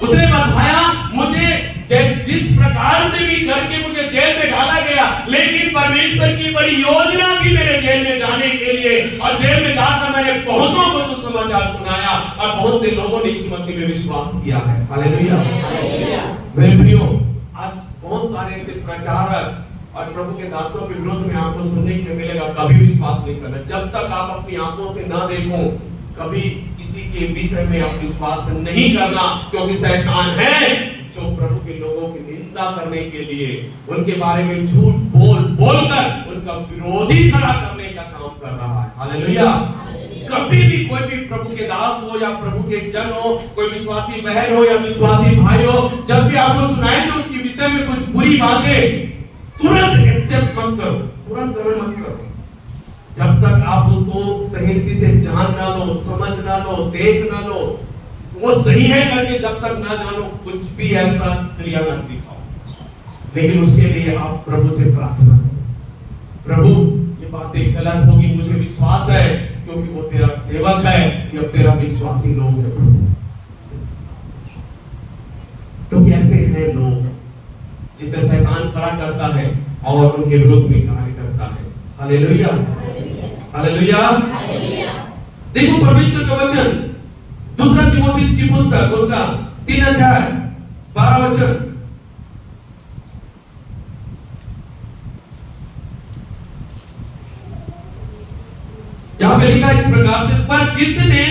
उसने बताया, मुझे जिस जिस प्रकार से भी करके मुझे जेल में डाला गया, लेकिन परमेश्वर की बड़ी योजना थी मेरे जेल में जाने के लिए, और जेल में जाकर मैंने बहुतों को सुसमाचार सुनाया और बहुत से लोगों ने यीशु मसीह में विश्वास किया है। हालेलुया। मेरे प्रियो, आज बहुत सारे ऐसे प्रचारक और प्रभु के दासों के विरोध में आपको सुनने के लिए मिलेगा, कभी विश्वास नहीं करना। जब तक आप अपनी आंखों से ना देखो, कभी किसी के विषय में आप विश्वास नहीं करना, क्योंकि शैतान है जो प्रभु के लोगों की निंदा करने के लिए, उनके बारे में झूठ बोलकर उनका विरोधी खड़ा करने का काम कर रहा है। हालेलुया। कभी भी कोई भी प्रभु के दास हो या प्रभु के जन हो, कोई विश्वासी बहन हो या विश्वासी भाई हो, जब भी आपको सुनाए तो उसके विषय में कुछ बुरी बातें तुरंत एक्सेप्ट मत करो, तुरंत ग्रहण मत करो, जब तक आप उसको सही रीति से जान ना लो, समझ ना लो, देख ना लो, वो सही है करके जब तक ना जानो, कुछ भी ऐसा क्रिया मत दिखाओ। लेकिन उसके लिए आप प्रभु से प्रार्थना करो, प्रभु ये बातें गलत होगी, मुझे विश्वास है, क्योंकि वो तेरा सेवक है या तेरा विश्वासी लोग है प्रभु। क्योंकि ऐसे हैं लोग जिसे शैतान खड़ा करता है और उनके विरोध में कार्य करता है। Hallelujah, hallelujah. देखो परमेश्वर का वचन, दूसरा तीमुथियुस की पुस्तक उसका 3 अध्याय 12 वचन। यहाँ पे लिखा इस प्रकार से, पर जितने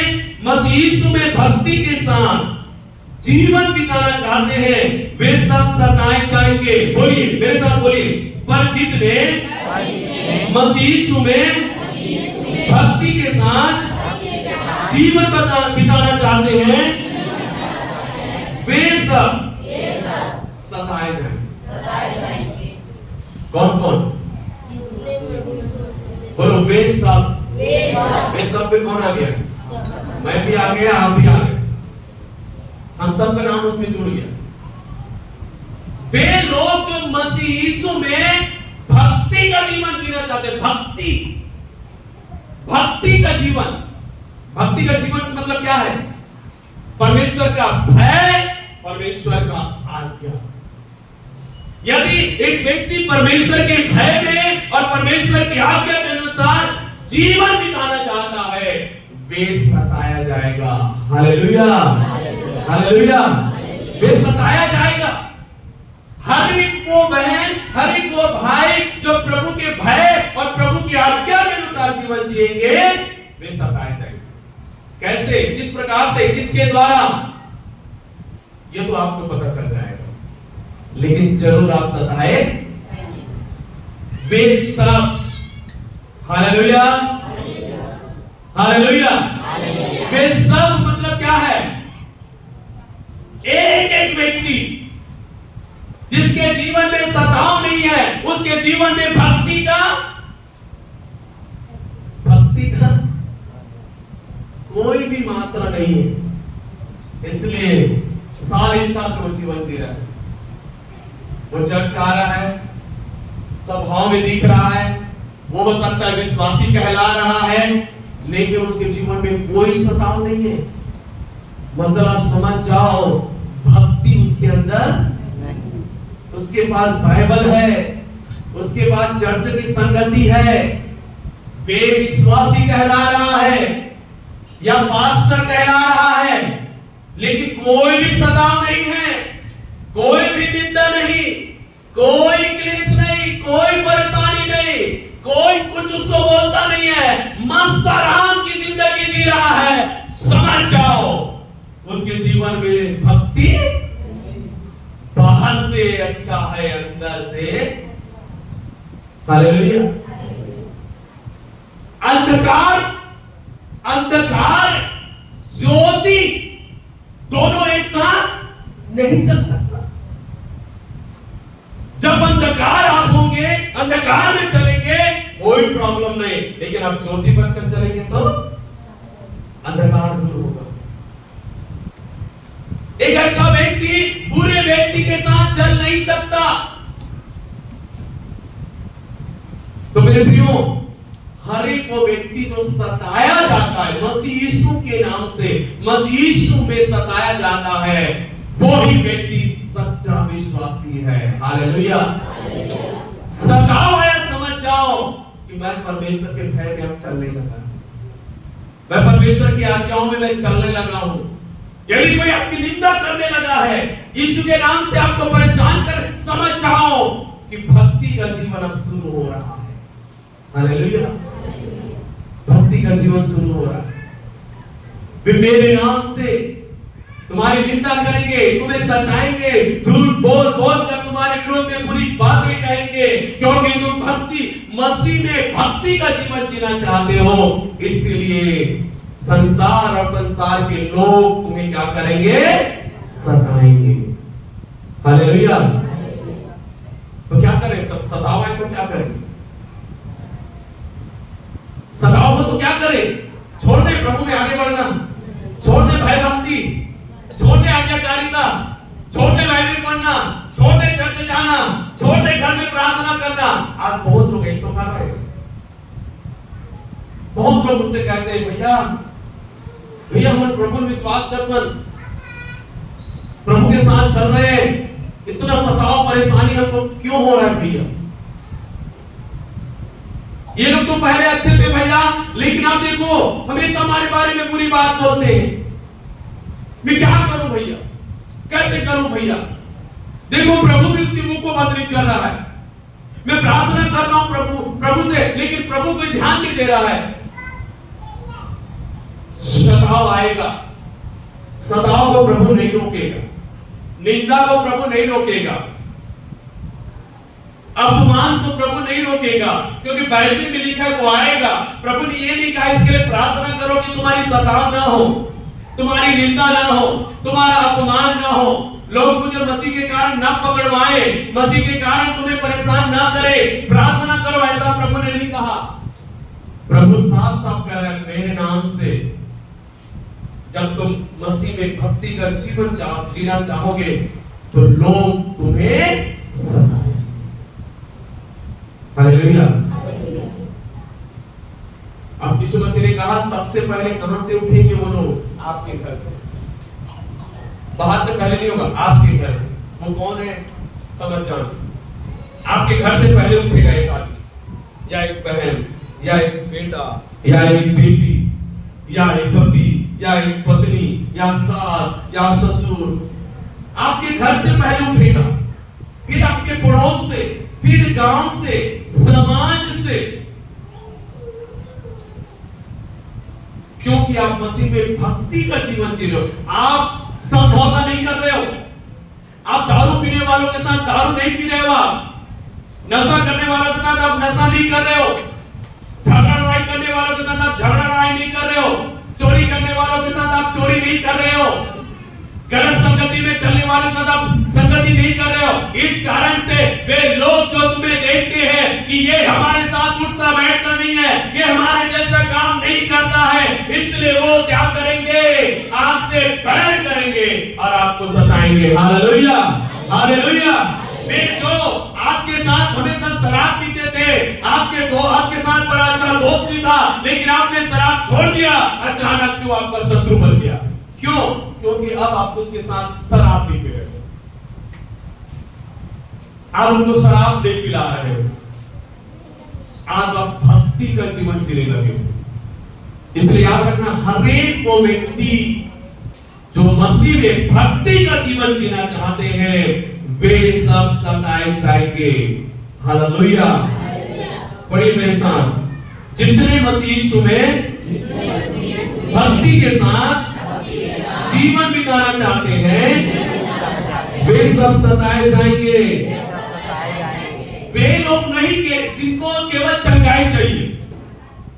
मसीह यीशु में भक्ति के साथ जीवन बिताना चाहते हैं वे सब सताए जाएंगे। बोलिए मेरे साथ, बोलिए, पर जितने मसीह यीशु में भक्ति के साथ जीवन बिताना चाहते हैं वे सब सताए जाएंगे। कौन कौन? बोलो वे सब। वे सब पे कौन आ गया? मैं भी आ गया, आप भी आ गए, हम सबका नाम उसमें जुड़ गया। वे लोग जो मसीह यीशु में भक्ति का जीवन जीना चाहते हैं, भक्ति का जीवन। भक्ति का जीवन मतलब क्या है? परमेश्वर का भय, परमेश्वर का आज्ञा। यदि एक व्यक्ति परमेश्वर के भय में और परमेश्वर की आज्ञा के अनुसार जीवन बिताना चाहता है, वे सताया जाएगा। Hallelujah, hallelujah. वे सताया जाएगा। हर एक वो बहन, हर एक वो भाई जो प्रभु के भय और प्रभु की आज्ञा के अनुसार जीवन जिएंगे, वे सताए जाएंगे। कैसे, किस प्रकार से, किसके द्वारा, ये तो आपको पता चल जाएगा, लेकिन जरूर आप सताए वे सब। Hallelujah, hallelujah. वे सब मतलब क्या है? एक एक व्यक्ति जिसके जीवन में सताव नहीं है, उसके जीवन में भक्ति का कोई भी मात्रा नहीं है। इसलिए शालीनता से वो जीवन जी रहा है। वो चर्च आ रहा है, सभाओं में दिख रहा है, वो हो सकता है विश्वासी कहला रहा है, लेकिन उसके जीवन में कोई सताव नहीं है। मतलब आप समझ जाओ, भक्ति उसके अंदर, उसके पास बाइबल है, उसके पास चर्च की संगति है, बेविश्वासी कहला रहा है या पास्टर कहला रहा है, लेकिन कोई भी सताव नहीं है, कोई भी निंदा नहीं, कोई क्लेश नहीं, कोई परेशानी नहीं, कोई कुछ उसको बोलता नहीं है, मस्त आराम की जिंदगी जी रहा है। समझ जाओ उसके जीवन में भक्ति बाहर से अच्छा है, अंदर से। हालेलुया। अंधकार ज्योति दोनों एक साथ नहीं चल सकता। जब अंधकार आप होंगे, अंधकार में चलेंगे, कोई प्रॉब्लम नहीं, लेकिन आप ज्योति बनकर चलेंगे तो अंधकार दूर होगा। एक अच्छा व्यक्ति बुरे व्यक्ति के साथ चल नहीं सकता। तो मेरे प्रियो, हर एक वो व्यक्ति जो सताया जाता है मसीह यीशु के नाम से, मसीह यीशु में सताया जाता है, वो ही व्यक्ति सच्चा विश्वासी है। हालेलुया। सताओ है, समझ जाओ कि मैं परमेश्वर के भय में अब चलने लगा, मैं परमेश्वर की आज्ञाओं में मैं चलने लगा हूं। यदि कोई आपकी निंदा करने लगा है, यीशु के नाम से आपको परेशान कर, समझ जाओ कि भक्ति का जीवन अब शुरू हो रहा है। हालेलुया। भक्ति का जीवन शुरू हो रहा है। वे मेरे नाम से तुम्हारी निंदा करेंगे, तुम्हें सताएंगे, झूठ बोल बोल कर तुम्हारे विरोध में बुरी बातें कहेंगे, क्योंकि तुम मसीह में भक्ति का जीवन जीना चाहते हो। इसलिए संसार और संसार के लोग तुम्हें क्या करेंगे? सताएंगे। हालेलुया। तो क्या करें? सब सताओ है तो क्या करें? सताओ हो तो क्या करें? छोड़ दे प्रभु में आगे बढ़ना, छोड़ दे भय भक्ति, छोड़ दे आज्ञाकारिता, छोड़ दे बाइबल पढ़ना, छोड़ दे चर्च जाना, छोड़ दे घर में प्रार्थना करना। आज बहुत लोग यही तो कर रहे हैं। बहुत लोग मुझसे कहते हैं, भैया भैया हम प्रभु में विश्वास कर, प्रभु के साथ चल रहे हैं, इतना सताव परेशानी हमको क्यों हो रहा है भैया? ये लोग तो पहले अच्छे थे भैया, लेकिन आप देखो हमेशा हमारे बारे में बुरी बात बोलते हैं। मैं क्या करूं भैया? कैसे करूं भैया? देखो प्रभु भी उसके मुंह को बंद नहीं कर रहा है। मैं प्रार्थना कर रहा हूं प्रभु से, लेकिन प्रभु कोई ध्यान नहीं दे रहा है। सताव आएगा, सताव को प्रभु नहीं रोकेगा, निंदा को प्रभु नहीं रोकेगा, अपमान को प्रभु नहीं रोकेगा, क्योंकि बाइबल में लिखा है वो आएगा। प्रभु ने ये नहीं कहा इसके लिए प्रार्थना करो कि तुम्हारी सताव ना हो, तुम्हारी निंदा ना हो, तुम्हारा अपमान ना हो, लोग मुझे मसीह के कारण ना पकड़वाए, मसीह के कारण तुम्हें परेशान ना करे, प्रार्थना करो, ऐसा प्रभु ने नहीं कहा। प्रभु साफ साफ कह रहे हैं, मेरे नाम से जब तुम मसीह में भक्ति का जीवन जीना चाहोगे तो लोग तुम्हें सताएंगे। हालेलुया। अब यीशु मसीह ने कहा सबसे पहले कहां से उठेंगे वो लोग? आपके घर से। बाहर से पहले नहीं होगा, आपके घर से। वो कौन है? समझ जाओ, आपके घर से पहले उठेगा एक आदमी या एक बहन या एक बेटा या एक बेटी या एक पति या एक पत्नी या सास या ससुर। आपके घर से पहले उठेगा, फिर आपके पड़ोस से, फिर गांव से, समाज से, क्योंकि आप मसीह में भक्ति का जीवन जी रहे हो। आप समझौता नहीं कर रहे हो। आप दारू पीने वालों के साथ दारू नहीं पी रहे हो, आप नशा करने वालों के साथ आप नशा नहीं कर रहे हो, झगड़ा लड़ाई करने वालों के साथ आप झगड़ा लड़ाई नहीं कर रहे हो, चोरी करने वालों के साथ आप चोरी नहीं कर रहे हो, गलत संगति में चलने वालों के साथ आप संगति नहीं कर रहे हो। इस कारण से वे लोग जो तुम्हें देखते हैं कि ये हमारे साथ उठना बैठना नहीं है, ये हमारे जैसा काम नहीं करता है, इसलिए वो क्या करेंगे? आपसे बैर करेंगे और आपको सताएंगे। Hallelujah, hallelujah. वे जो आपके साथ हमेशा शराब पीते थे, आपके साथ बड़ा अच्छा दोस्ती था, लेकिन आपने शराब छोड़ दिया, अचानक से वो आपका शत्रु बन गया। क्यों? क्योंकि अब आप उसके साथ शराब नहीं पी रहे हो, आप उनको शराब नहीं पिला रहे हो, आप भक्ति का जीवन जीने लगे हो। इसलिए याद रखना, हर एक वो व्यक्ति जो मसीह में भक्ति का जीवन जीना चाहते हैं वे सब सताए जाएंगे। हालेलुया। बड़ी परेशान जितने मसीह यीशु में भक्ति के साथ जीवन बिताना चाहते हैं वे सब सताए जाएंगे। वे लोग नहीं के जिनको केवल चंगाई चाहिए,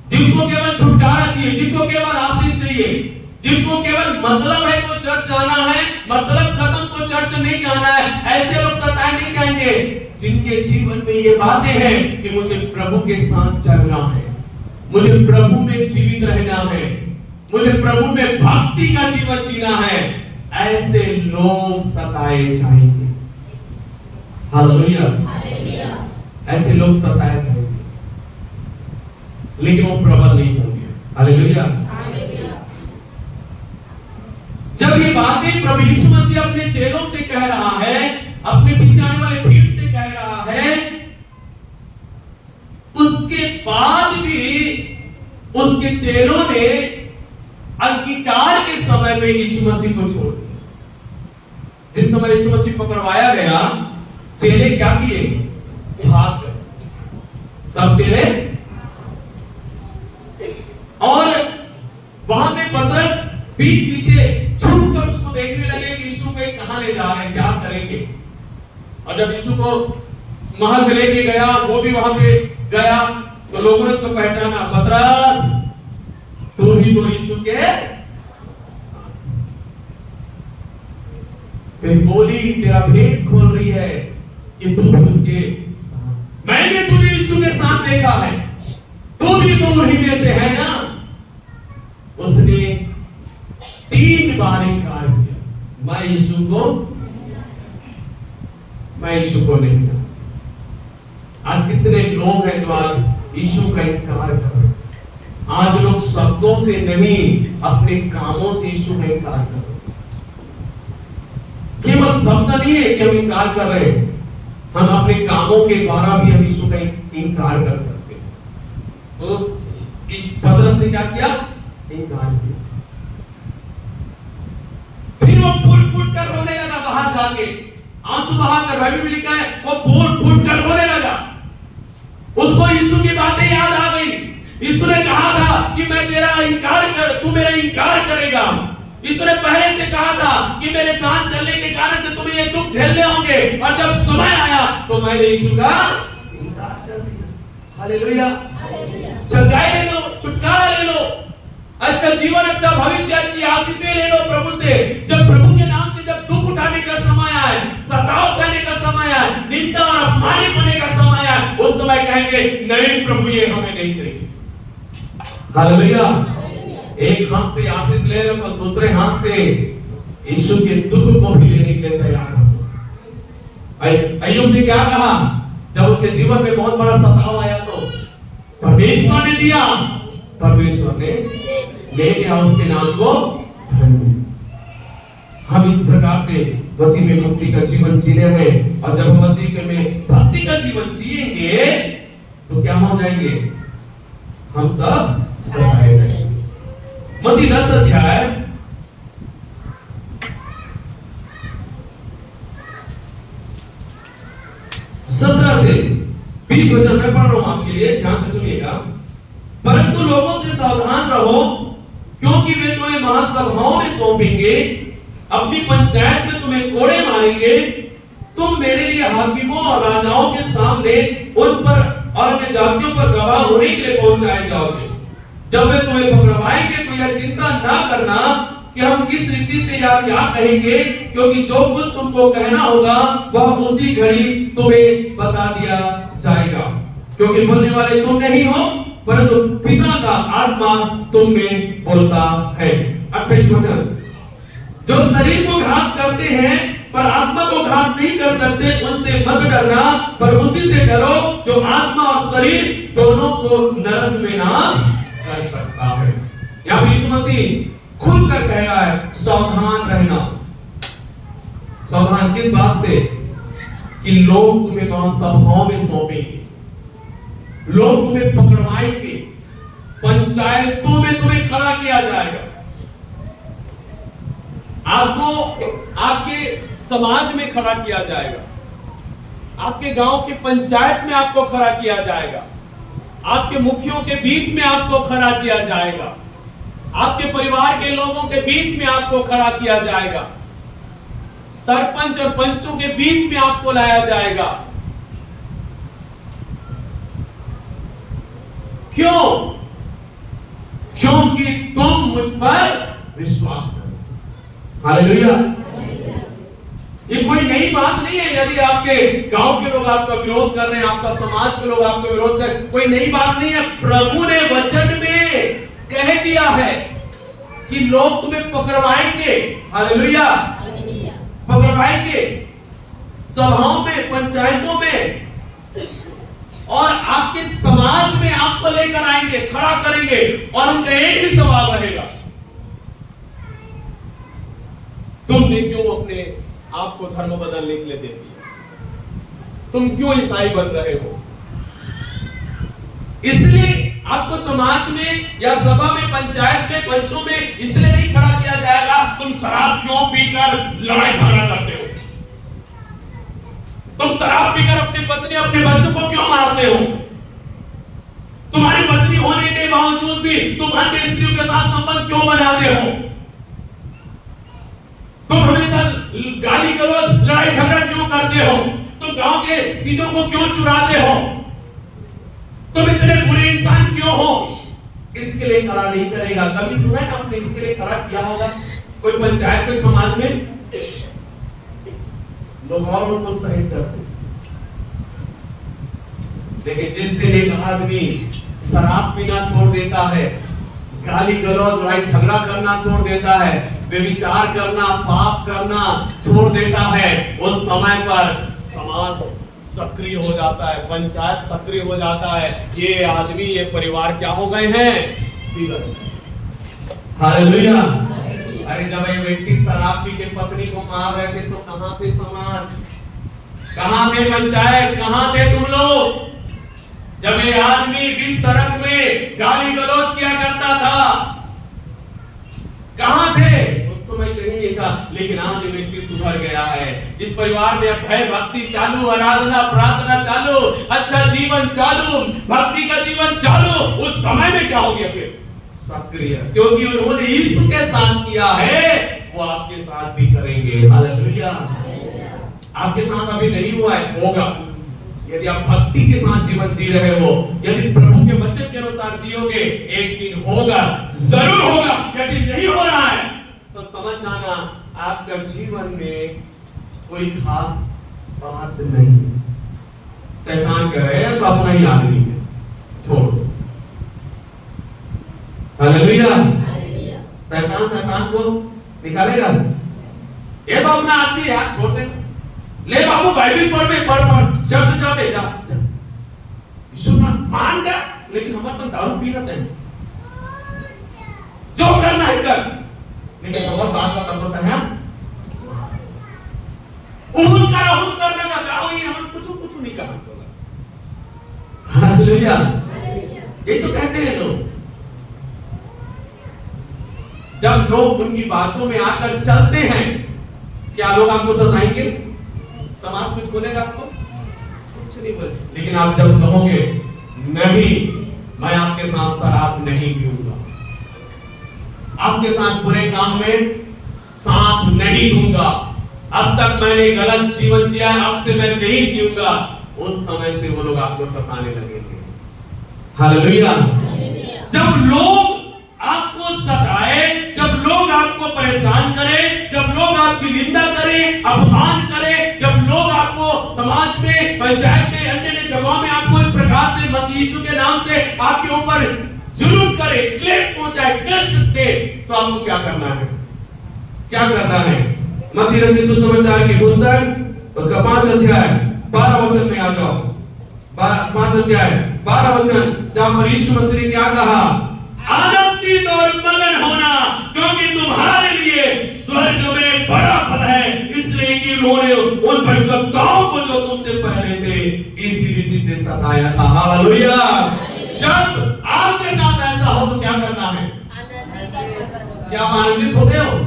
जिनको केवल छुटकारा चाहिए, जिनको केवल आशीष चाहिए, जिनको केवल मतलब है तो चर्च जाना है, मतलब खत्म तो चर्च नहीं जाना है, ऐसे लोग सताए नहीं जाएंगे। जिनके जीवन में ये बातें हैं कि मुझे प्रभु के साथ चलना है, मुझे प्रभु में जीवित रहना है, मुझे प्रभु में भक्ति का जीवन जीना है, ऐसे लोग सताए जाएंगे। हालेलुया। ऐसे लोग सताए जाएंगे, लेकिन वो प्रबल नहीं होंगे। हालेलुया। जब ये बातें प्रभु यीशु मसीह अपने चेलों से कह रहा है, अपने पीछे आने वाले भीड़ से कह रहा है, उसके बाद भी उसके चेलों ने अंगीकार के समय में यीशु मसीह को छोड़ दिया। जिस समय यीशु मसीह पकड़वाया गया, चेले क्या किए? भाग गए सब चेले। और वहां पे पतरस पीठ पीछे छुप कर उसको देखने लगे कि यीशु को कहां ले जा रहे हैं, क्या करेंगे। और जब यीशु को महल में लेके गया, वो भी वहां पे गया, तो लोगों ने उसको पहचाना, पतरस तू ही तो यीशु के। फिर बोली, तेरा भेद खोल रही है कि तू भी उसके साथ, मैंने तुझे यीशु के साथ देखा है, तू भी तो उन्हीं में से है ना। उसने 3 बार इनकार किया, मैं यीशु को नहीं जानता। आज कितने लोग हैं जो आज यीशु का इनकार कर रहे हैं। आज लोग शब्दों से नहीं, अपने कामों से यीशु का इनकार कर रहे हैं। केवल शब्द नहीं है कि हम इनकार कर रहे हैं, हम अपने कामों के द्वारा भी हम यीशु का इनकार कर सकते हैं। तो इस पतरस ने क्या किया? इनकार किया। फिर वो फूट कर रोने लगा, बाहर जाके आंसू बहाकर, बाइबल में लिखा है वो फूट कर रोने लगा। उसको यीशु की बातें याद आ गई। यीशु ने कहा था कि मैं तेरा इनकार कर, तू मेरा इनकार करेगा। यीशु ने पहले से कहा था कि मेरे साथ चलने के कारण से तुम्हें ये दुख झेलने होंगे, और जब समय आया तो मैंने यीशु का इनकार कर दिया। हालेलुया। छुटकारा ले लो, छुटकारा ले लो, अच्छा जीवन, अच्छा भविष्य, अच्छी आशीषें ले लो प्रभु से। जब प्रभु के नाम से जब दुख उठाने का समय आए, सताव सहने का समय आए, निंदा और अपमानित होने का समय आए, उस समय कहेंगे नहीं प्रभु, ये हमें नहीं चाहिए। हालेलुया। एक हाथ से आशीष ले लो और दूसरे हाथ से यीशु के दुख को भी लेने के लिए तैयार हो। अय्यूब ने क्या कहा? जब उसके जीवन में बहुत बड़ा सताव आया तो परमेश्वर ने दिया, परमेश्वर ने ले लिया, उसके नाम को धन्य। हम इस प्रकार से मसीह में भक्ति का जीवन जीने हैं, और जब हम मसीह के में भक्ति का जीवन जिएंगे तो क्या हो जाएंगे? हम सब सताए जाएंगे। मत्ती 10 अध्याय 17 से 20 वचन में पढ़ रहा हूं आपके लिए, ध्यान से सुनिएगा। परंतु लोगों से सावधान रहो, क्योंकि वे तुम्हें महासभाओं में सौंपेंगे, अपनी पंचायत में तुम्हें कोड़े मारेंगे। तुम मेरे लिए हाकिमों और राजाओं के सामने उन पर और अन्य जातियों पर गवाह होने के लिए पहुंचाए जाओगे। जब वे तुम्हें पकड़वाएंगे तो यह चिंता न करना कि हम किस रीति से या क्या कहेंगे, क्योंकि जो कुछ तुमको कहना होगा वह उसी घड़ी तुम्हें बता दिया जाएगा। क्योंकि बोलने वाले तुम नहीं हो, परंतु पिता का आत्मा तुम में बोलता है। 28 वचन, जो शरीर को घात करते हैं पर आत्मा को घात नहीं कर सकते, उनसे मत डरना, पर उसी से डरो जो आत्मा और शरीर दोनों को नरक में नाश कर सकता है। यहाँ पर यीशु मसीह खुलकर कह रहा है सावधान रहना। सावधान किस बात से? कि लोग तुम्हें महासभाओं में सौंपेंगे, लोग तुम्हें पकड़वाएंगे, पंचायतों में तुम्हें खड़ा किया जाएगा, आपको आपके समाज में खड़ा किया जाएगा, आपके गांव के पंचायत में आपको खड़ा किया जाएगा, आपके मुखियों के बीच में आपको खड़ा किया जाएगा, आपके परिवार के लोगों के बीच में आपको खड़ा किया जाएगा, सरपंच और पंचों के बीच में आपको लाया जाएगा। क्यों? क्योंकि तुम मुझ पर विश्वास करो। हालेलुया। ये कोई नई बात नहीं है। यदि आपके गांव के लोग आपका विरोध कर रहे हैं, आपका समाज के लोग आपका विरोध कर रहे हैं, कोई नई बात नहीं है। प्रभु ने वचन में कह दिया है कि लोग तुम्हें पकड़वाएंगे। हालेलुया। पकड़वाएंगे सभाओं में, पंचायतों में, और आपके समाज में आपको लेकर आएंगे, खड़ा करेंगे, और उनका एक ही सवाल रहेगा, तूने क्यों अपने आप को धर्म बदलने के लिए दे दिया? तुम क्यों ईसाई बन रहे हो? इसलिए आपको समाज में या सभा में, पंचायत में, पंचों में इसलिए नहीं खड़ा किया जाएगा तुम शराब क्यों पीकर लड़ाई झगड़ा करते हो, तुम शराब पीकर अपनी पत्नी अपने बच्चों को क्यों मारते हो, तुम्हारी पत्नी होने के बावजूद भी तुम अन्य स्त्रियों के साथ संबंध क्यों बनाते हो, तुम हमेशा गाली गलौज लड़ाई झगड़ा क्यों करते हो, तुम गांव के चीजों को क्यों चुराते हो, तुम इतने बुरे इंसान क्यों हो? इसके लिए खड़ा नहीं करेगा। कभी सुना है आपने इसके लिए खड़ा किया होगा कोई पंचायत, कोई समाज में? लोग और उनको सही करते, लेकिन जिस दिन एक आदमी शराब पीना छोड़ देता है, गाली गलौज लड़ाई झगड़ा करना छोड़ देता है, व्यभिचार करना, पाप करना छोड़ देता है, उस समय पर समाज सक्रिय हो जाता है, पंचायत सक्रिय हो जाता है। ये आदमी, ये परिवार क्या हो गए हैं? हालेलुया। अरे जब ये व्यक्ति शराब पी के पत्नी को मार रहे थे तो कहां थे समाज, कहां थे पंचायत, कहां थे तुम लोग? जब ये आदमी बीच सड़क में गाली गलौज किया करता था, कहां थे? उस समय कहीं नहीं था। लेकिन आज ये व्यक्ति सुधर गया है। इस परिवार में भय भक्ति चालू, आराधना प्रार्थना चालू, अच्छा जीवन चालू, भक्ति का जीवन चालू। उस समय में क्या हो गया फिर? सक्रिय, क्योंकि उन्होंने यीशु के साथ किया है, वो आपके साथ भी करेंगे। हालेलुया। आपके साथ अभी नहीं हुआ है, होगा। यदि आप भक्ति के साथ जीवन जी रहे हो, यदि प्रभु के वचन के अनुसार जियोगे, एक दिन होगा, जरूर होगा। यदि नहीं हो रहा है तो समझ जाना आपका जीवन में कोई खास बात नहीं। शैतान कह रहे हैं तो अपना ही आदमी है, छोड़ दो। हालेलुया। शैतान को निकालेगा, ये तो अपना आदमी है, आप छोड़ दे। ले बाबू बाइबल पढ़ जब जा भेजा यीशु मान गया, लेकिन हमारे साथ दारू पी रहे हैं, जो करना है कर, लेकिन बहुत बात का तब होता है उहुल करने का गाओ, ही हम कुछ नहीं कहा। हालेलुया। ये तो कहते हैं लोग, जब लोग उनकी बातों में आकर चलते हैं, क्या लोग आपको सताएंगे? समाज कुछ बोलेगा आपको? कुछ नहीं बोले। लेकिन आप जब कहोगे नहीं, मैं आपके साथ शराब नहीं पीऊंगा, आपके साथ बुरे काम में साथ नहीं दूंगा, अब तक मैंने गलत जीवन जिया, अब से मैं नहीं जीऊंगा, उस समय से वो लोग आपको सताने लगेंगे। हालेलुया। जब लोग आपको सताए, जब लोग आपको परेशान करें, जब लोग आपकी निंदा करें, अपमान करें, जब लोग आपको समाज में, पंचायत में, अन्य जगहों में आपको इस प्रकार से मसीह यीशु के नाम से आपके ऊपर जुल्म करे, क्लेश पहुंचाए, कष्ट दे, तो आपको क्या करना है? क्या करना है? मत्ती रचित सुसमाचार की पुस्तक उसका 5 अध्याय 12 वचन में आ जाओ। 5 अध्याय 12 वचन, जहां पर यीशु मसीह ने क्या कहा? आनंदित और मगन होना, क्योंकि तुम्हारे लिए स्वर्ग में बड़ा फल है, इसलिए कि उन्होंने उन परिशुद्धताओं को जो तुमसे पहले थे इसी रीति से सताया था। हालेलुया। जब आपके साथ ऐसा हो तो क्या करना है? क्या आप आनंदित होते हो?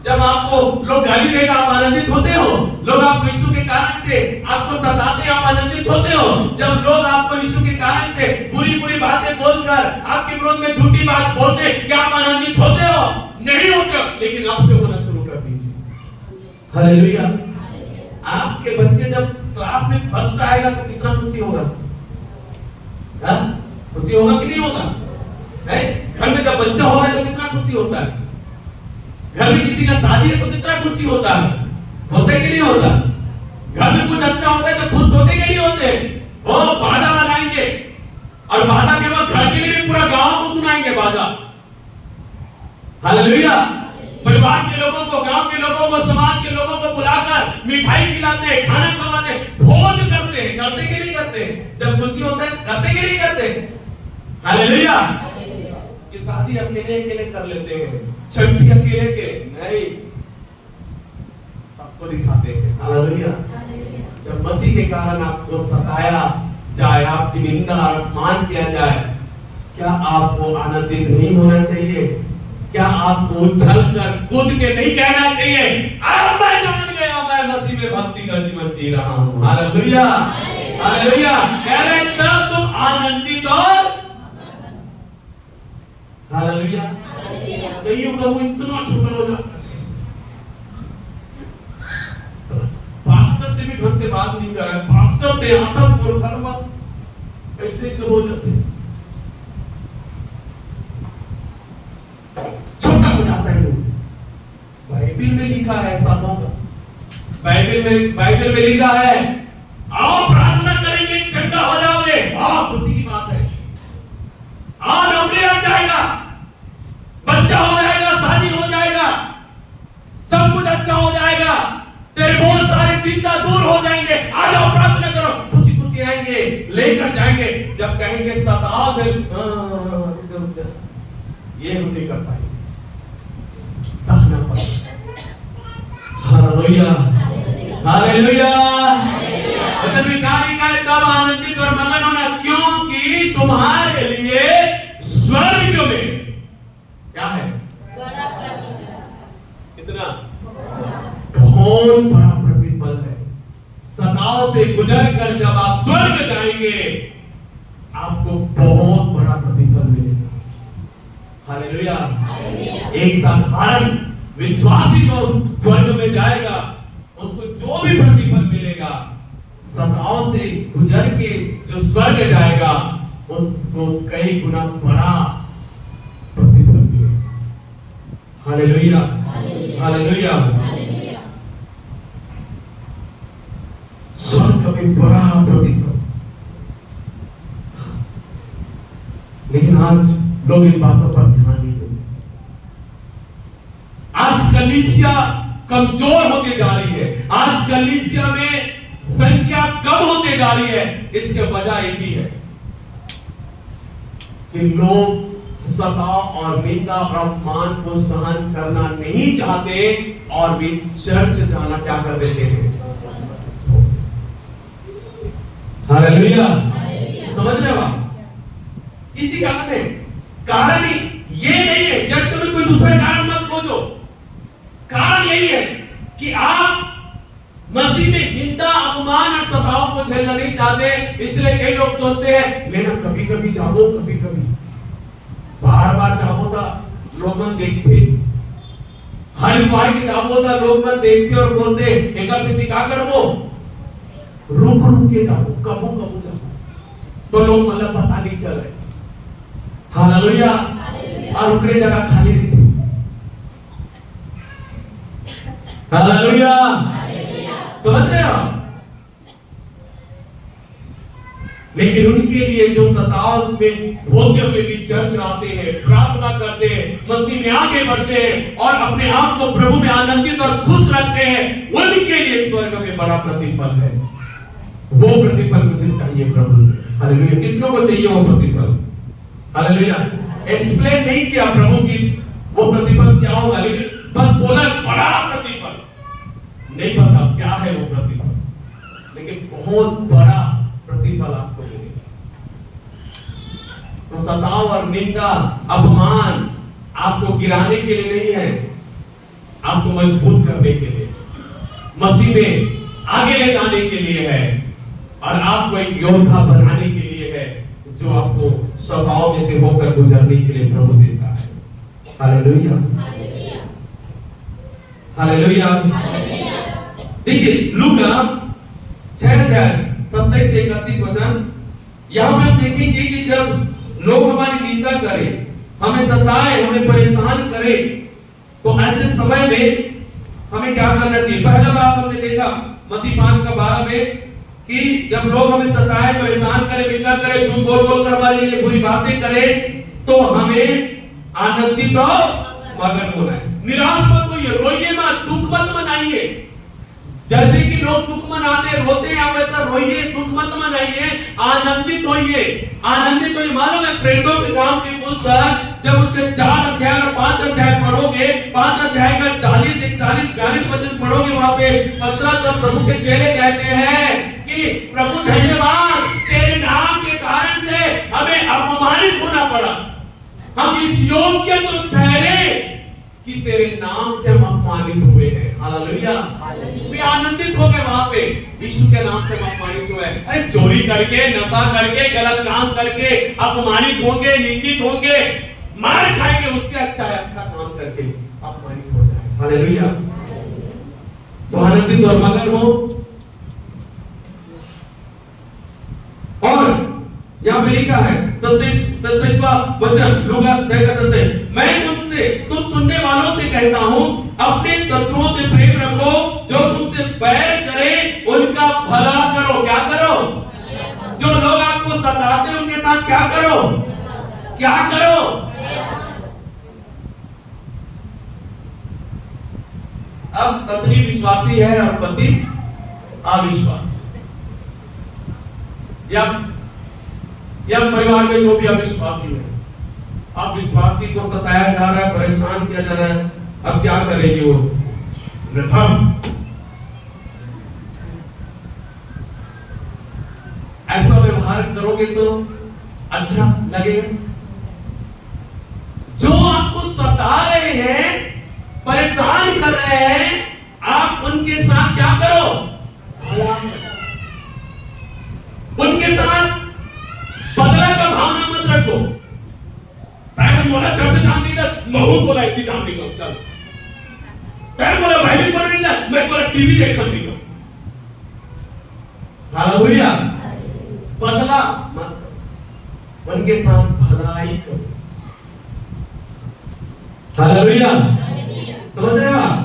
जब आपको लोग गाली देगा आप आनंदित होते हो? लोग आपको यीशु के कारण से आपको सताते हैं, आप आनंदित होते हो? जब लोग आपको यीशु के कारण से बुरी बुरी बातें बोलकर आपके विरोध में झूठी बात बोलते, क्या आप आनंदित होते हो? नहीं होते हो। लेकिन अब से होना शुरू कर दीजिए। हालेलुया। आपके बच्चे जब क्लास में फर्स्ट आएगा तो कितना खुशी होगा? खुशी होगा कि नहीं होगा? घर में जब बच्चा होता है तो कितना खुशी होता है? घर में किसी का शादी है तो कितना खुशी होता है? होता है कि नहीं होता? घर में कुछ अच्छा होता है तो खुश होते कि नहीं होते? वो बाजा लगाएंगे और बाजा के बाद घर के लिए पूरा गांव को सुनाएंगे बाजा। हालेलुया। परिवार के लोगों को, गांव के लोगों को, समाज के लोगों को बुलाकर मिठाई खिलाते हैं, खाना खिलाते हैं, भोज करते हैं। करते कि नहीं करते? जब खुशी होता है करते कि नहीं करते? हालेलुया। कि शादी अकेले अकेले कर लेते हैं, छठी अकेले के नहीं, सबको दिखाते हैं। हालेलुया। जब मसीह के कारण आपको सताया जाए, आपकी निंदा और अपमान किया जाए, क्या आपको आनंदित नहीं होना चाहिए? क्या आपको उछल कर कूद के नहीं कहना चाहिए, अब मैं समझ गया, मैं मसीह में भक्ति का जीवन जी रहा हूं। Hallelujah, hallelujah. कह रहे तब तुम आनंदित और हालेलुया। कईयों का वो इतना छोटा हो जाता है, पास्टर से भी ढंग से बात नहीं कर रहा है, पास्टर ने आपस में धर्म ऐसे से हो जाते हैं, छोटा हो जाता है। बाइबल में लिखा है ऐसा होगा, बाइबल में लिखा है आओ प्रार्थना करेंगे चंगा हो जाओगे, आओ खुशी की बात है, आओ नौकरी लग जाएगा, बच्चा हो जाएगा, शादी हो जाएगा, सब कुछ अच्छा हो जाएगा, तेरे बहुत सारे चिंता दूर हो जाएंगे, आ जाओ प्रार्थना करो, खुशी खुशी आएंगे, लेकर जाएंगे। जब कहेंगे सताओ से ये हम नहीं कर पाएंगे, सहना पड़ेगा। Hallelujah, hallelujah. वचन में कहा लिखा है तब आनंदित और मगन होना, क्योंकि तुम्हारे लिए स्वर्ग में क्या है? बड़ा प्रतिफल। कितना? बहुत बड़ा प्रतिफल है। सताओं से गुजर कर जब आप स्वर्ग जाएंगे, आपको बहुत बड़ा प्रतिफल मिलेगा। हालेलुया। एक साधारण विश्वासी जो स्वर्ग में जाएगा, उसको जो भी प्रतिफल मिलेगा, सताओं से गुजर के जो स्वर्ग जाएगा, उसको कई गुना बड़ा प्रतिफल मिलेगा। Hallelujah, hallelujah. स्वर्ग में बड़ा प्रतिफल। लेकिन आज लोग इन बातों पर ध्यान नहीं देते। आज कलीसिया कमजोर होते जा रही है, आज कलीसिया में संख्या कम होते जा रही है। इसके वजह एक ही है कि लोग सताव और निंदा और अपमान को सहन करना नहीं चाहते और भी चर्च जाना क्या कर देते हैं। हालेलुया, समझ रहे हो आप? इसी कारण है, कारण ही ये नहीं है, चर्च में कोई दूसरा कारण मत खोजो। कारण यही है कि आप मसीह में निंदा अपमान और सताव को झेलना नहीं चाहते, इसलिए कई लोग सोचते हैं लेना कभी कभी जाओ, कभी कभी बार बार जाओ था लोग मन देखते, हर उपाय के जाओ था लोग मन देखते और बोलते एकर से क्या करबो, रुक रुक के जाओ, कबू कबू जाओ, तो लोग मतलब पता नहीं चले। हालेलुया। और ऊपरी जगह खाली दिखती। हालेलुया, समझ रहे हो? लेकिन उनके लिए जो सताव में होते हुए भी चर्च आते हैं, प्रार्थना करते हैं, मसीह में आगे बढ़ते हैं और अपने आप को प्रभु में आनंदित और खुश रखते हैं, उनके लिए स्वर्ग में बड़ा प्रतिफल है। वो प्रतिफल मुझे चाहिए प्रभु से। हालेलुया। कितनों को चाहिए वो प्रतिफल? हालेलुया। एक्सप्लेन नहीं किया प्रभु की वो प्रतिफल क्या होगा, लेकिन बस बोला बड़ा प्रतिफल। नहीं पता क्या है वो प्रतिफल, लेकिन बहुत बड़ा प्रतिफल आपको मिलेगा। तो सताव और निंदा अपमान आपको गिराने के लिए नहीं है, आपको मजबूत करने के लिए, मसीह में आगे ले जाने के लिए है और आपको एक योद्धा बनाने के लिए है, जो आपको स्वभाव में से होकर गुजरने के लिए प्रभु देता है। Hallelujah, hallelujah. देखिए लूका 6:27 से 31 वचन, यहां पर हम देखेंगे कि जब लोग हमारी निंदा करें, हमें सताए, हमें परेशान करें, तो ऐसे समय में हमें क्या करना चाहिए। पहला बात हमने देखा मत्ती 5:12 में कि जब लोग हमें सताए, परेशान करें, निंदा करें, झूठ बोल बोल कर हमारे लिए बुरी बातें करें, तो हमें आनंदित और मगन होना है। निराश मत होइए, रोइए मत, दुख मत मनाइए। जैसे कि लोग दुख मनाते रोते हैं, आप ऐसा रोइए, दुख मत मनाइए, आनंदित होइए। आनंदित होइए। मालूम है प्रेरितों के काम की पुस्तक जब उसके 4 अध्याय और 5 अध्याय पढ़ोगे, 5 अध्याय का 40, 41, 42 वचन पढ़ोगे, वहां पे पे पतरस और प्रभु के चेले कहते हैं कि प्रभु धन्यवाद, तेरे नाम के कारण से हमें अपमानित होना पड़ा, हम इस योग्य तो ठहरे कि तेरे नाम से हम अपमानित हुए हैं। हालेलुया। वे आनंदित हो गए वहां पे, यीशु के नाम से हम अपमानित हुए। अरे चोरी करके, नशा करके, गलत काम करके अपमानित होंगे, निंदित होंगे, मार खाएंगे, उससे अच्छा है अच्छा काम करके अपमानित हो जाए। हालेलुया। तो आनंदित और मगन हो। और यहाँ पे लिखा है 27वां वचन, लूका 6:27, मैं तुम सुनने वालों से कहता हूं, अपने शत्रुओं से प्रेम रखो, जो तुमसे बैर करे उनका भला करो। क्या करो? जो लोग आपको सताते हैं उनके साथ क्या करो? क्या करो? अब पत्नी विश्वासी है और पति अविश्वासी, या परिवार में जो भी अविश्वासी है, अब विश्वासी को सताया जा रहा है, परेशान किया जा रहा है, अब क्या करेगी वो? प्रथम ऐसा व्यवहार करोगे तो अच्छा लगेगा। जो आपको सता रहे हैं, परेशान कर रहे हैं, आप उनके साथ क्या करो? भला करो। उनके साथ बदला का भावना मत रखो। पैगंबर बोला चर्च जान नहीं था, महू बोला इतनी जान नहीं था, चल। पैगंबर बोला बाइबल पढ़ नहीं था, मैं बोला टीवी देख नहीं था। हालेलुया। बदला मत करो, उनके साथ भलाई करो। हालेलुया। समझ रहे हो आप?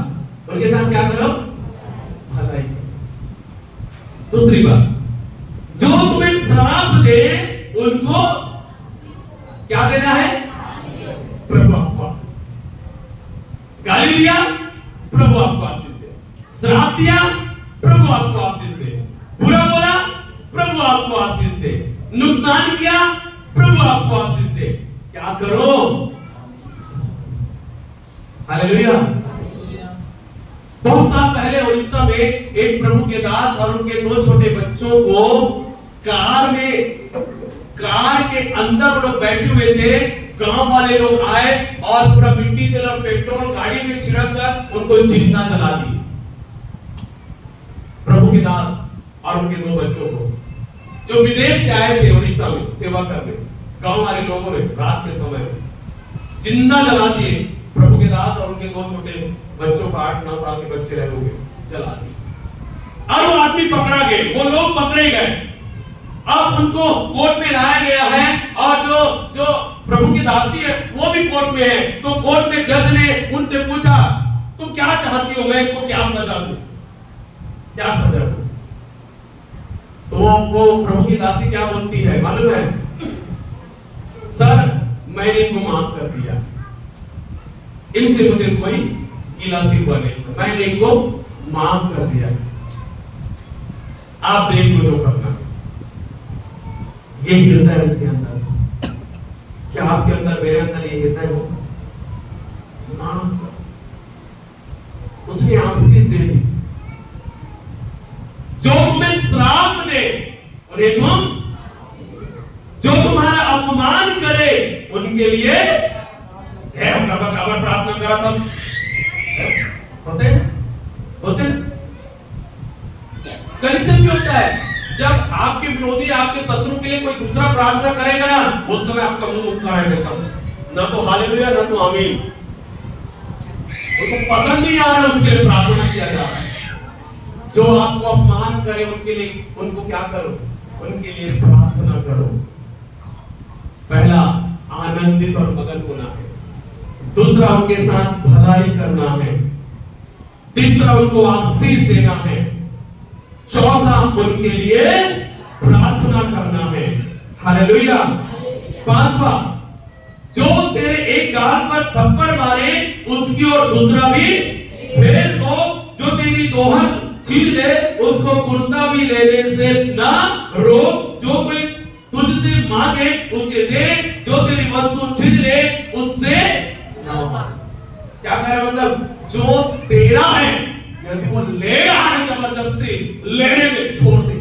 उनके साथ क्या करो? भलाई करो। दूसरी बात, जो तुम्हें श्राप दे उनको क्या देना है? प्रभु आपको आशीष दे। गाली दिया, प्रभु आपको आशीष दे। श्राप दिया, प्रभु आपको आशीष दे। बुरा बोला, प्रभु आपको आशीष दे। नुकसान किया, प्रभु आपको आशीष दे। क्या करो? हालेलुया। बहुत साल पहले उड़ीसा में एक प्रभु के दास और उनके 2 छोटे बच्चों को कार के अंदर वो लोग बैठे हुए थे। गांव वाले लोग आए और पूरा मिट्टी, तेल और पेट्रोल गाड़ी में छिड़क कर उनको जिंदा जला दिए। प्रभु के दास और उनके 2 बच्चों को, जो विदेश से आए थे उड़ीसा में सेवा करने, गांव वाले लोगों ने रात के समय जिंदा जला दिए। प्रभु के दास और उनके 2 छोटे बच्चों को, 8-9 साल के बच्चे रहे होंगे, जला दिए। और वो आदमी पकड़ा गए, वो लोग पकड़े गए। अब उनको कोर्ट में लाया गया है और जो प्रभु की दासी है वो भी कोर्ट में है। तो कोर्ट में जज ने उनसे पूछा, तुम क्या चाहती हो, मैं इनको क्या सजा दूं? क्या सजा दूं? तो वो प्रभु की दासी क्या बोलती है मालूम है? सर, मैंने इनको माफ कर दिया, इनसे मुझे कोई गिला शिकवा नहीं, मैंने इनको माफ कर दिया, आप देख लो जो करना। ये हृदय उसके अंदर, क्या आपके अंदर, मेरे अंदर ये हृदय हो? माफ करो। उसने आशीष दे दी। जो तुम्हें श्राप दे उन्हें तुम, जो तुम्हारा अपमान करे उनके लिए है। हम कबर प्रार्थना करा था, होते कलीसिया भी होता है। जब आपके विरोधी, आपके शत्रु के लिए कोई दूसरा प्रार्थना करेगा ना, उस समय आपका मुंह उठता है देखा, ना तो हालेलुया ना तो आमीन। उनको पसंद नहीं आ रहा उसके लिए प्रार्थना किया जा रहा है। जो आपको अपमान करे उनके लिए, उनको क्या करो? उनके लिए प्रार्थना करो। पहला, आनंदित और मगन होना है। दूसरा, उनके साथ भलाई करना है। तीसरा, उनको आशीष देना है। चौथा, उनके लिए प्रार्थना करना है। हालेलुया। पांचवा, जो तेरे एक गाल पर थप्पड़ मारे उसकी ओर दूसरा भी फेर दो। जो तेरी दोहन छीन ले उसको कुर्ता भी लेने से ना रोक। जो कोई तुझसे मांगे उसे दे, जो तेरी वस्तु छीन ले उससे ना मांग। क्या कह रहा है? मतलब जो तेरा है यदि वो ले रहा है जबरदस्ती, लेने दे, छोड़ दे,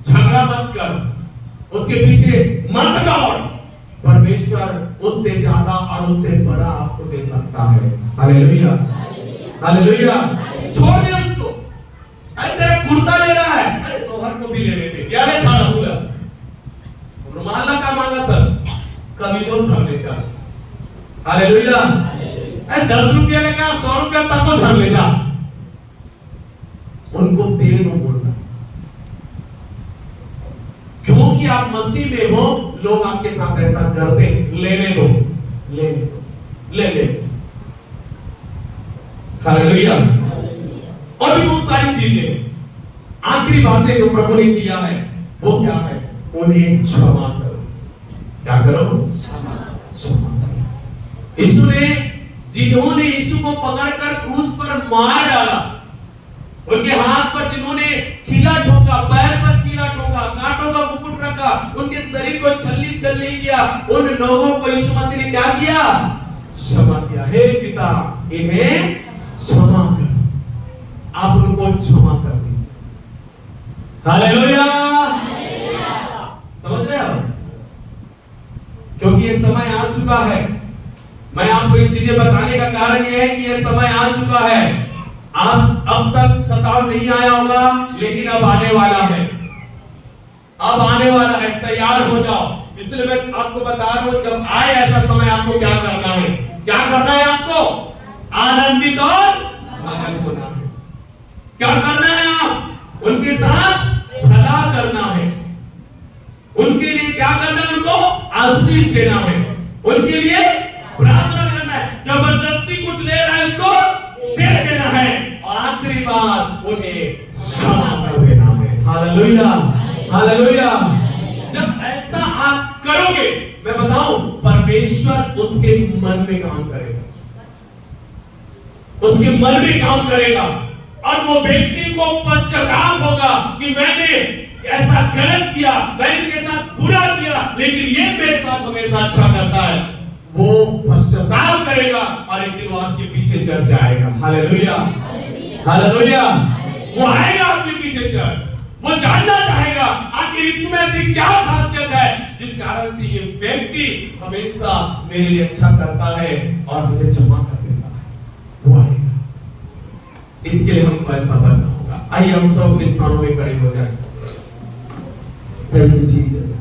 झगड़ा मत कर, उसके पीछे मत दौड़। परमेश्वर उससे ज्यादा और उससे बड़ा आपको दे सकता है। Hallelujah, hallelujah. छोड़ दे उसको। अरे तेरा कुर्ता ले रहा है, अरे तोहर को भी लेने दे। क्या ले था रहूला, रुमाल का मांगा था, कमीजों धर ले जा। हालेलुया। अरे 10 रुपया का 100 रुपया तक को धर ले जा, उनको दे दो बोलना। क्योंकि आप मसीह में हो, लोग आपके साथ ऐसा करते, लेने दो, लेने दो, ले ले। हालेलुया। और भी बहुत सारी चीजें। आखिरी बातें जो प्रभु ने किया है वो क्या है? उन्हें क्षमा करो। क्या करो? क्षमा करो। यीशु ने, जिन्होंने यीशु को पकड़कर क्रूस पर मार डाला, उनके हाथ पर जिन्होंने कीला ठोका, पैर पर कीला ठोका, कांटों का मुकुट रखा, उनके शरीर को छल्ली छल्ली किया, उन लोगों को यीशु मसीह ने क्या किया? क्षमा किया। हे पिता, इन्हें क्षमा कर। आप उनको क्षमा कर दीजिए। हालेलुया। समझ रहे हो? क्योंकि ये समय आ चुका है। मैं आपको ये चीजें बताने का कारण ये है कि ये समय आ चुका है। आप अब तक सताव नहीं आया होगा, लेकिन अब आने वाला है। अब आने वाला है, तैयार हो जाओ। इसलिए मैं आपको बता रहा हूं, जब आए ऐसा समय आपको क्या करना है? क्या करना है आपको? आनंदित और मगन होना है। क्या करना है? आप उनके साथ भला करना है, उनके लिए क्या करना है? उनको आशीष देना है, उनके लिए प्रार्थना करना है। जबरदस्ती कुछ ले रहा है उसको दे देना है, और आखिरी बात उन्हें क्षमा कर देना है। Hallelujah, hallelujah. जब ऐसा आप करोगे, मैं बताऊं, परमेश्वर उसके मन में काम करेगा, उसके मन में काम करेगा, और वो व्यक्ति को पश्चाताप होगा कि मैंने ऐसा गलत किया, मैंने इनके साथ बुरा किया, लेकिन ये मेरे साथ हमेशा अच्छा करता है। वो पश्चाताप करेगा और एक दिन वो आपके पीछे चढ़ जाएगा। Hallelujah, hallelujah. वो आएगा आपके पीछे चढ़, वो जानना चाहेगा आखिर इसमें ऐसी क्या खासियत है जिस कारण से ये व्यक्ति हमेशा मेरे लिए अच्छा करता है और मुझे क्षमा कर देता है। वो आएगा, इसके लिए हमको ऐसा बनना होगा। आइए हम सब अपने स्थानों में खड़े हो जाएं। Thank you Jesus.